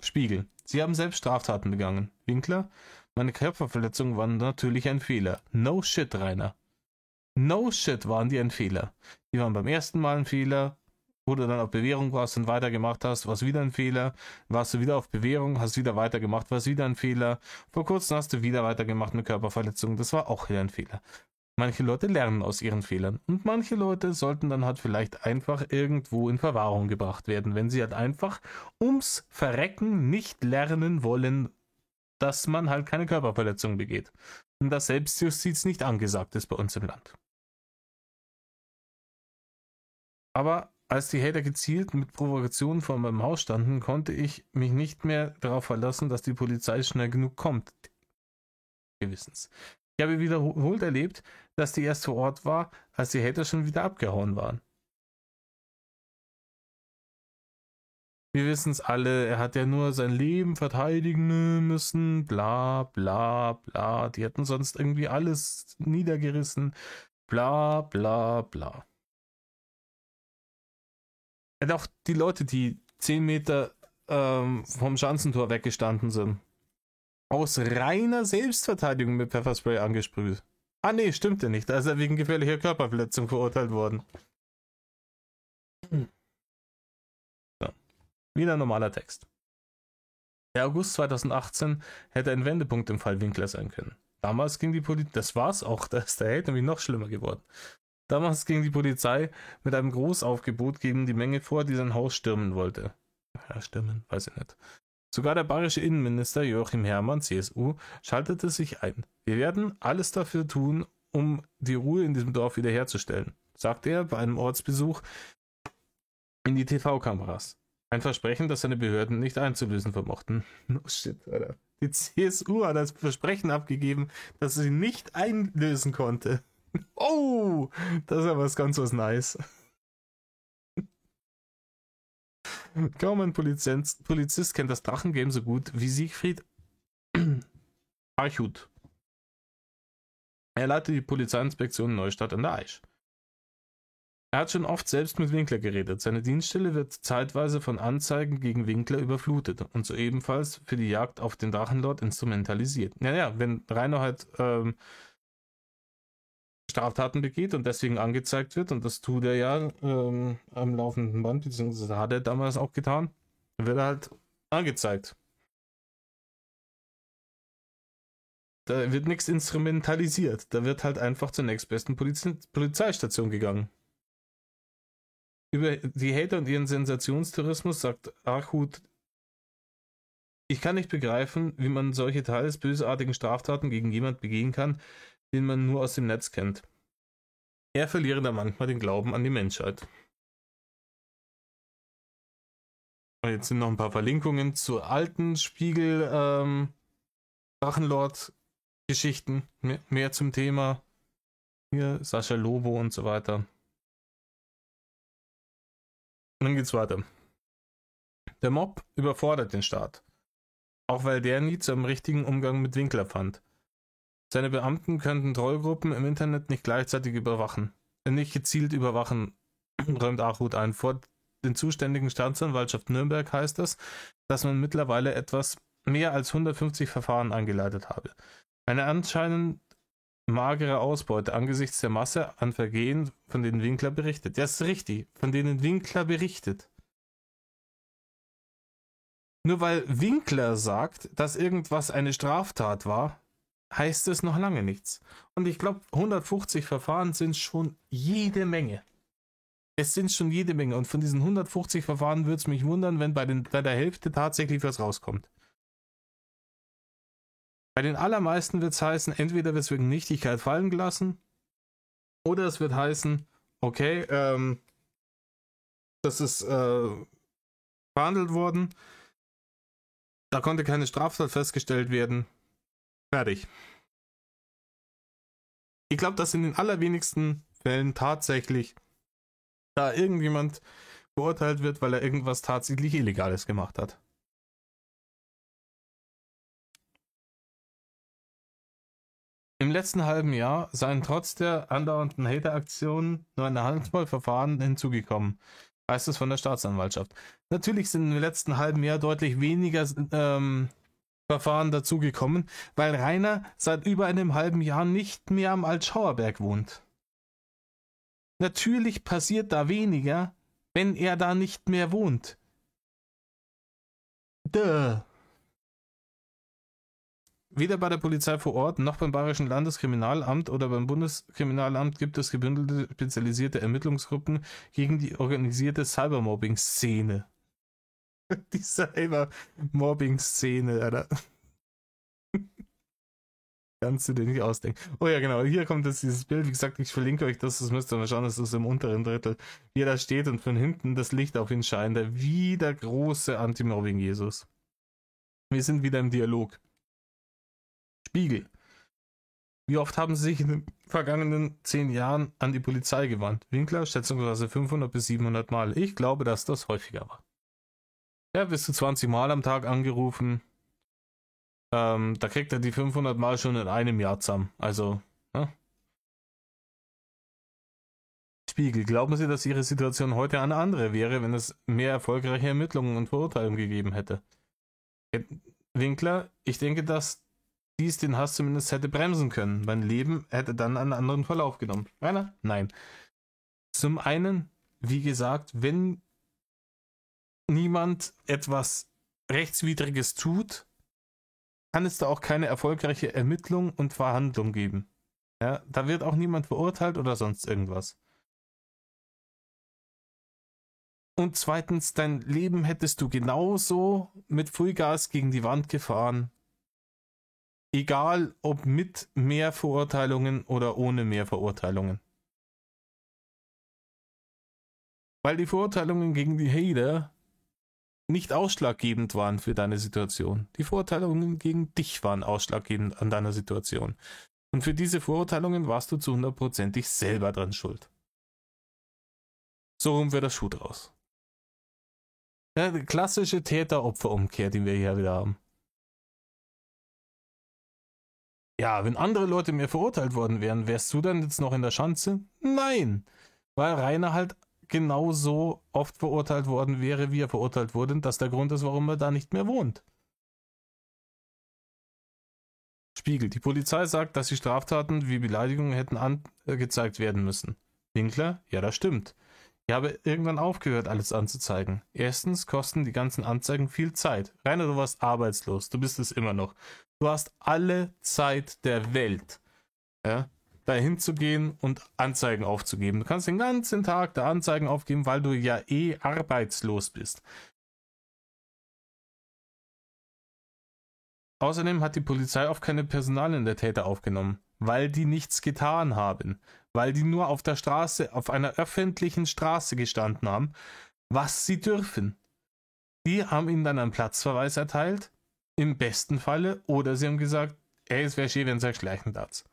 Spiegel. Sie haben selbst Straftaten begangen. Winkler. Meine Körperverletzungen waren natürlich ein Fehler. No shit, Rainer. No shit waren die ein Fehler. Die waren beim ersten Mal ein Fehler, wo du dann auf Bewährung warst und weitergemacht hast, war es wieder ein Fehler. Warst du wieder auf Bewährung, hast wieder weitergemacht, war es wieder ein Fehler. Vor kurzem hast du wieder weitergemacht mit Körperverletzungen, das war auch wieder ein Fehler. Manche Leute lernen aus ihren Fehlern und manche Leute sollten dann halt vielleicht einfach irgendwo in Verwahrung gebracht werden, wenn sie halt einfach ums Verrecken nicht lernen wollen, dass man halt keine Körperverletzung begeht. Und dass Selbstjustiz nicht angesagt ist bei uns im Land. Aber als die Hater gezielt mit Provokationen vor meinem Haus standen, konnte ich mich nicht mehr darauf verlassen, dass die Polizei schnell genug kommt. Gewissens. Ich habe wiederholt erlebt, dass die erst vor Ort war, als die Hater schon wieder abgehauen waren. Wir wissen es alle, er hat ja nur sein Leben verteidigen müssen, bla bla bla. Die hätten sonst irgendwie alles niedergerissen, bla bla bla. Er hat auch die Leute, die 10 Meter vom Schanzentor weggestanden sind, aus reiner Selbstverteidigung mit Pfefferspray angesprüht. Ah nee, stimmte nicht. Da ist er wegen gefährlicher Körperverletzung verurteilt worden. So. Wieder normaler Text. Der August 2018 hätte ein Wendepunkt im Fall Winkler sein können. Damals ging die Politik, das war's auch, da ist der Hate nämlich noch schlimmer geworden. Damals ging die Polizei mit einem Großaufgebot gegen die Menge vor, die sein Haus stürmen wollte. Ja, stürmen, weiß ich nicht. Sogar der bayerische Innenminister Joachim Herrmann, CSU, schaltete sich ein. Wir werden alles dafür tun, um die Ruhe in diesem Dorf wiederherzustellen, sagte er bei einem Ortsbesuch in die TV-Kameras. Ein Versprechen, das seine Behörden nicht einzulösen vermochten. No shit, Alter. Die CSU hat das Versprechen abgegeben, das sie nicht einlösen konnte. Oh, das ist aber was nice. Kaum ein Polizist kennt das Drachengame so gut wie Siegfried Archut. Er leitet die Polizeiinspektion Neustadt an der Aisch. Er hat schon oft selbst mit Winkler geredet. Seine Dienststelle wird zeitweise von Anzeigen gegen Winkler überflutet und so ebenfalls für die Jagd auf den Drachenlord instrumentalisiert. Naja, wenn Rainer halt Straftaten begeht und deswegen angezeigt wird, und das tut er ja am laufenden Band, beziehungsweise hat er damals auch getan, dann wird er halt angezeigt. Da wird nichts instrumentalisiert. Da wird halt einfach zur nächstbesten Polizeistation gegangen. Über die Hater und ihren Sensationstourismus sagt Archut: Ich kann nicht begreifen, wie man solche teils bösartigen Straftaten gegen jemand begehen kann, den man nur aus dem Netz kennt. Er verliere da manchmal den Glauben an die Menschheit. Und jetzt sind noch ein paar Verlinkungen zu alten Spiegel Drachenlord-Geschichten. Mehr zum Thema. Hier Sascha Lobo und so weiter. Und dann geht's weiter. Der Mob überfordert den Staat. Auch weil der nie zum richtigen Umgang mit Winkler fand. Seine Beamten könnten Trollgruppen im Internet nicht gleichzeitig überwachen. Nicht gezielt überwachen, räumt Archut ein. Vor den zuständigen Staatsanwaltschaft Nürnberg heißt es, dass man mittlerweile etwas mehr als 150 Verfahren eingeleitet habe. Eine anscheinend magere Ausbeute angesichts der Masse an Vergehen, von denen Winkler berichtet. Das ist richtig, von denen Winkler berichtet. Nur weil Winkler sagt, dass irgendwas eine Straftat war, heißt es noch lange nichts. Und ich glaube, 150 Verfahren sind schon jede Menge. Es sind schon jede Menge. Und von diesen 150 Verfahren würde es mich wundern, wenn bei der Hälfte tatsächlich was rauskommt. Bei den allermeisten wird es heißen, entweder wird es wegen Nichtigkeit fallen gelassen, oder es wird heißen, okay, das ist verhandelt worden, da konnte keine Straftat festgestellt werden, fertig. Ich glaube, dass in den allerwenigsten Fällen tatsächlich da irgendjemand beurteilt wird, weil er irgendwas tatsächlich Illegales gemacht hat. Im letzten halben Jahr seien trotz der andauernden Hater-Aktionen nur eine Handvoll Verfahren hinzugekommen, heißt es von der Staatsanwaltschaft. Natürlich sind im letzten halben Jahr deutlich weniger Verfahren dazugekommen, weil Rainer seit über einem halben Jahr nicht mehr am Altschauerberg wohnt. Natürlich passiert da weniger, wenn er da nicht mehr wohnt. Duh. Weder bei der Polizei vor Ort noch beim Bayerischen Landeskriminalamt oder beim Bundeskriminalamt gibt es gebündelte spezialisierte Ermittlungsgruppen gegen die organisierte Cybermobbing-Szene. Die Cybermobbing-Szene, Alter. Kannst du dir nicht ausdenken. Oh ja, genau, hier kommt jetzt dieses Bild. Wie gesagt, ich verlinke euch das müsst ihr mal schauen, das ist im unteren Drittel. Wie er da steht und von hinten das Licht auf ihn scheint. Wie der große Anti-Mobbing-Jesus. Wir sind wieder im Dialog. Spiegel. Wie oft haben sie sich in den vergangenen 10 Jahren an die Polizei gewandt? Winkler schätzungsweise 500 bis 700 Mal. Ich glaube, dass das häufiger war. Ja, bis zu 20 Mal am Tag angerufen. Da kriegt er die 500 Mal schon in einem Jahr zusammen. Also, ja. Spiegel. Glauben Sie, dass Ihre Situation heute eine andere wäre, wenn es mehr erfolgreiche Ermittlungen und Verurteilungen gegeben hätte? Winkler, ich denke, dass dies den Hass zumindest hätte bremsen können. Mein Leben hätte dann einen anderen Verlauf genommen. Rainer? Nein. Zum einen, wie gesagt, wenn niemand etwas Rechtswidriges tut, kann es da auch keine erfolgreiche Ermittlung und Verhandlung geben. Ja, da wird auch niemand verurteilt oder sonst irgendwas. Und zweitens, dein Leben hättest du genauso mit Vollgas gegen die Wand gefahren. Egal, ob mit mehr Verurteilungen oder ohne mehr Verurteilungen. Weil die Verurteilungen gegen die Hater nicht ausschlaggebend waren für deine Situation. Die Verurteilungen gegen dich waren ausschlaggebend an deiner Situation. Und für diese Verurteilungen warst du zu 100%ig selber dran schuld. So rum wird der Schuh draus. Ja, die klassische Täter-Opfer-Umkehr, die wir hier wieder haben. Ja, wenn andere Leute mehr verurteilt worden wären, wärst du dann jetzt noch in der Schanze? Nein, weil Rainer halt genauso oft verurteilt worden wäre, wie er verurteilt wurde, und das der Grund ist, warum er da nicht mehr wohnt. Spiegel. Die Polizei sagt, dass die Straftaten wie Beleidigungen hätten angezeigt werden müssen. Winkler. Ja, das stimmt. Ich habe irgendwann aufgehört, alles anzuzeigen. Erstens kosten die ganzen Anzeigen viel Zeit. Rainer, du warst arbeitslos. Du bist es immer noch. Du hast alle Zeit der Welt, ja, da hinzugehen und Anzeigen aufzugeben. Du kannst den ganzen Tag da Anzeigen aufgeben, weil du ja eh arbeitslos bist. Außerdem hat die Polizei oft keine Personalien der Täter aufgenommen, weil die nichts getan haben. Weil die nur auf der Straße, auf einer öffentlichen Straße gestanden haben, was sie dürfen. Die haben ihnen dann einen Platzverweis erteilt, im besten Falle, oder sie haben gesagt, ey, es wäre schön, wenn sie schleichen darf.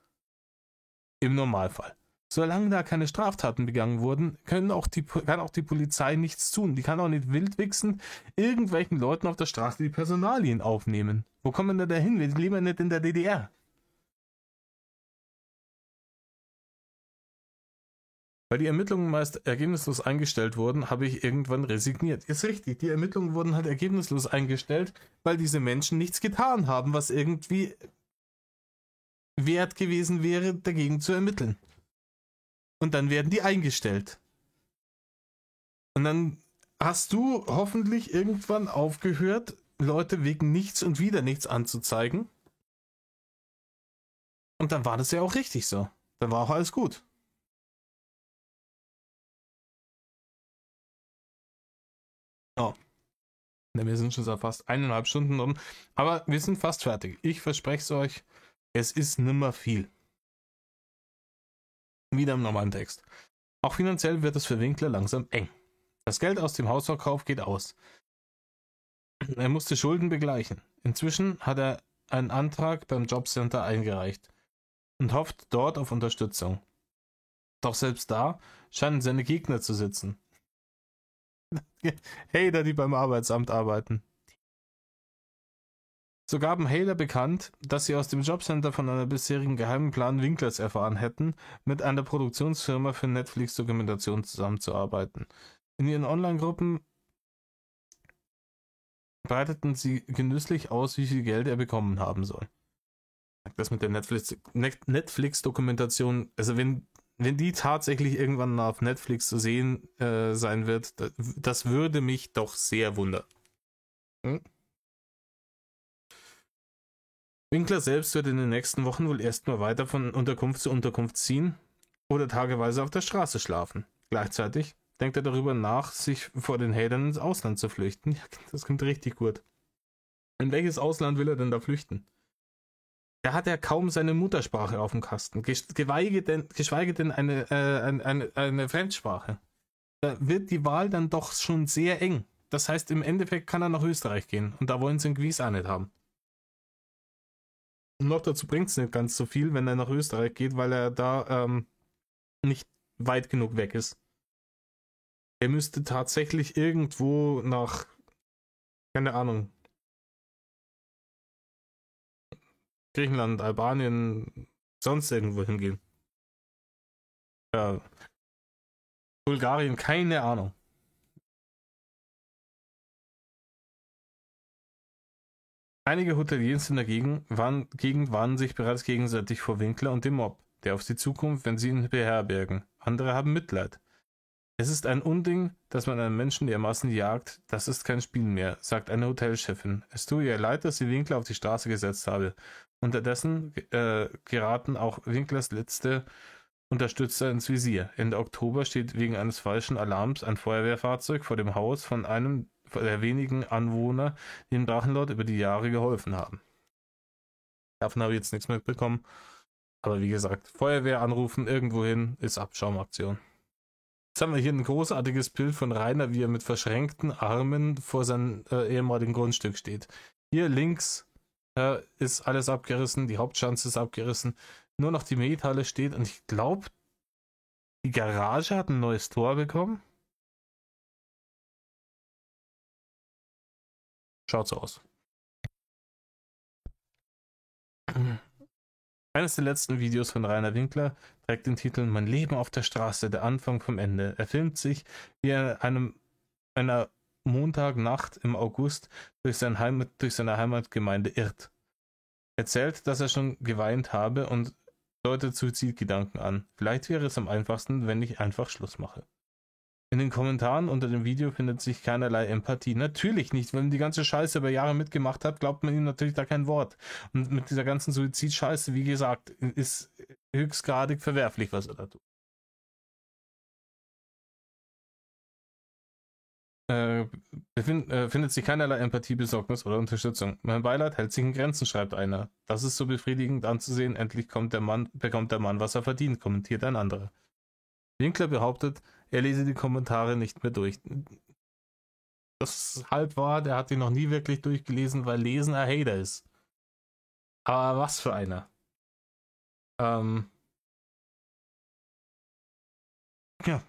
Im Normalfall. Solange da keine Straftaten begangen wurden, kann auch die Polizei nichts tun. Die kann auch nicht wildwichsen, irgendwelchen Leuten auf der Straße die Personalien aufnehmen. Wo kommen wir da hin? Wir leben ja nicht in der DDR. Weil die Ermittlungen meist ergebnislos eingestellt wurden, habe ich irgendwann resigniert. Ist richtig, die Ermittlungen wurden halt ergebnislos eingestellt, weil diese Menschen nichts getan haben, was irgendwie wert gewesen wäre, dagegen zu ermitteln. Und dann werden die eingestellt. Und dann hast du hoffentlich irgendwann aufgehört, Leute wegen nichts und wieder nichts anzuzeigen. Und dann war das ja auch richtig so. Dann war auch alles gut. Oh. Ne, wir sind schon so fast 1,5 Stunden drin. Aber wir sind fast fertig. Ich verspreche es euch, es ist nimmer viel. Wieder im normalen Text. Auch finanziell wird es für Winkler langsam eng. Das Geld aus dem Hausverkauf geht aus. Er musste Schulden begleichen. Inzwischen hat er einen Antrag beim Jobcenter eingereicht und hofft dort auf Unterstützung. Doch selbst da scheinen seine Gegner zu sitzen. Hater, die beim Arbeitsamt arbeiten. So gaben Hater bekannt, dass sie aus dem Jobcenter von einer bisherigen geheimen Plan Winklers erfahren hätten, mit einer Produktionsfirma für Netflix-Dokumentation zusammenzuarbeiten. In ihren Online-Gruppen breiteten sie genüsslich aus, wie viel Geld er bekommen haben soll. Das mit der Netflix-Dokumentation, also wenn die tatsächlich irgendwann auf Netflix zu sehen sein wird, das würde mich doch sehr wundern. Winkler selbst wird in den nächsten Wochen wohl erstmal weiter von Unterkunft zu Unterkunft ziehen oder tageweise auf der Straße schlafen. Gleichzeitig denkt er darüber nach, sich vor den Hatern ins Ausland zu flüchten. Ja, das kommt richtig gut. In welches Ausland will er denn da flüchten? Da hat er kaum seine Muttersprache auf dem Kasten, geschweige denn eine Fremdsprache. Da wird die Wahl dann doch schon sehr eng. Das heißt, im Endeffekt kann er nach Österreich gehen und da wollen sie ihn gewiss auch nicht haben. Und noch dazu bringt es nicht ganz so viel, wenn er nach Österreich geht, weil er da nicht weit genug weg ist. Er müsste tatsächlich irgendwo nach, keine Ahnung, Griechenland, Albanien, sonst irgendwo hingehen. Ja, Bulgarien, keine Ahnung. Einige Hoteliers in der Gegend warnen sich bereits gegenseitig vor Winkler und dem Mob, der auf sie zukommt, wenn sie ihn beherbergen. Andere haben Mitleid. Es ist ein Unding, dass man einen Menschen dermaßen jagt. Das ist kein Spiel mehr, sagt eine Hotelchefin. Es tut ihr leid, dass sie Winkler auf die Straße gesetzt habe. Unterdessen geraten auch Winklers letzte unterstützt er ins Visier. Ende Oktober steht wegen eines falschen Alarms ein Feuerwehrfahrzeug vor dem Haus von einem der wenigen Anwohner, die dem Drachenlord über die Jahre geholfen haben. Davon habe ich jetzt nichts mitbekommen. Aber wie gesagt, Feuerwehr anrufen, irgendwo hin, ist Abschaumaktion. Jetzt haben wir hier ein großartiges Bild von Rainer, wie er mit verschränkten Armen vor seinem ehemaligen Grundstück steht. Hier links ist alles abgerissen, die Hauptschanze ist abgerissen, nur noch die Methalle steht und ich glaube, die Garage hat ein neues Tor bekommen. Schaut so aus. Eines der letzten Videos von Rainer Winkler trägt den Titel Mein Leben auf der Straße, der Anfang vom Ende. Er filmt sich, wie er einer Montagnacht im August durch seine Heimatgemeinde irrt. Er erzählt, dass er schon geweint habe und deutet Suizidgedanken an. Vielleicht wäre es am einfachsten, wenn ich einfach Schluss mache. In den Kommentaren unter dem Video findet sich keinerlei Empathie. Natürlich nicht, wenn man die ganze Scheiße über Jahre mitgemacht hat, glaubt man ihm natürlich da kein Wort. Und mit dieser ganzen Suizidscheiße, wie gesagt, ist höchstgradig verwerflich, was er da tut. Findet sich keinerlei Empathie, Besorgnis oder Unterstützung. Mein Beileid hält sich in Grenzen, schreibt einer. Das ist so befriedigend anzusehen. Endlich bekommt der Mann, was er verdient, kommentiert ein anderer. Winkler behauptet, er lese die Kommentare nicht mehr durch. Das ist halb wahr, der hat die noch nie wirklich durchgelesen, weil Lesen ein Hater ist. Aber was für einer. Ja,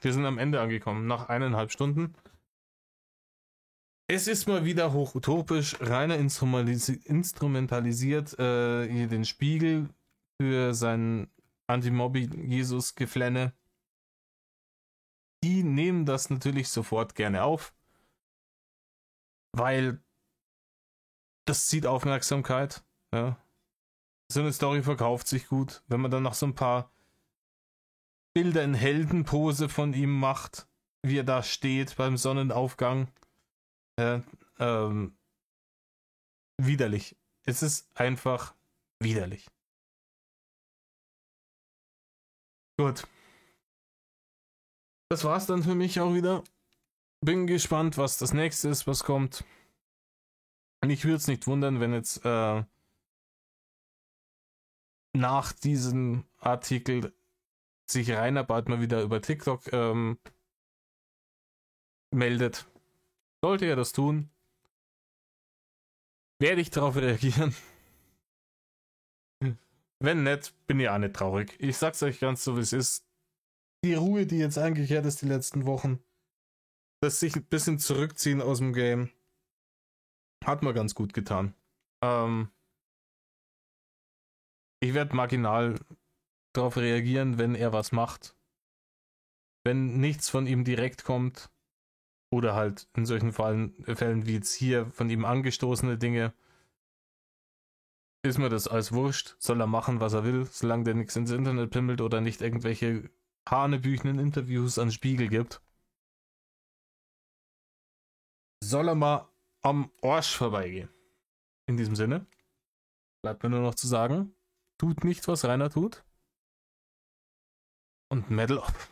wir sind am Ende angekommen, nach 1,5 Stunden. Es ist mal wieder hochutopisch. Rainer instrumentalisiert hier den Spiegel für sein Anti-Mobby-Jesus-Geflenne. Die nehmen das natürlich sofort gerne auf, weil das zieht Aufmerksamkeit. Ja. So eine Story verkauft sich gut. Wenn man dann noch so ein paar Bilder in Heldenpose von ihm macht, wie er da steht beim Sonnenaufgang. Widerlich. Es ist einfach widerlich. Gut. Das war's dann für mich auch wieder. Bin gespannt, was das nächste ist, was kommt. Und ich würde es nicht wundern, wenn jetzt nach diesem Artikel sich Rainer bald mal wieder über TikTok meldet. Sollte er das tun, werde ich darauf reagieren. Wenn nicht, bin ich auch nicht traurig. Ich sag's euch ganz so, wie es ist. Die Ruhe, die jetzt eingekehrt ist die letzten Wochen, das sich ein bisschen zurückziehen aus dem Game, hat mir ganz gut getan. Ich werde marginal darauf reagieren, wenn er was macht. Wenn nichts von ihm direkt kommt, oder halt in solchen Fällen wie jetzt hier von ihm angestoßene Dinge, ist mir das alles wurscht. Soll er machen, was er will, solange der nichts ins Internet pimmelt oder nicht irgendwelche hanebüchenen Interviews an Spiegel gibt. Soll er mal am Arsch vorbeigehen. In diesem Sinne bleibt mir nur noch zu sagen, tut nicht, was Rainer tut. Und Medal up.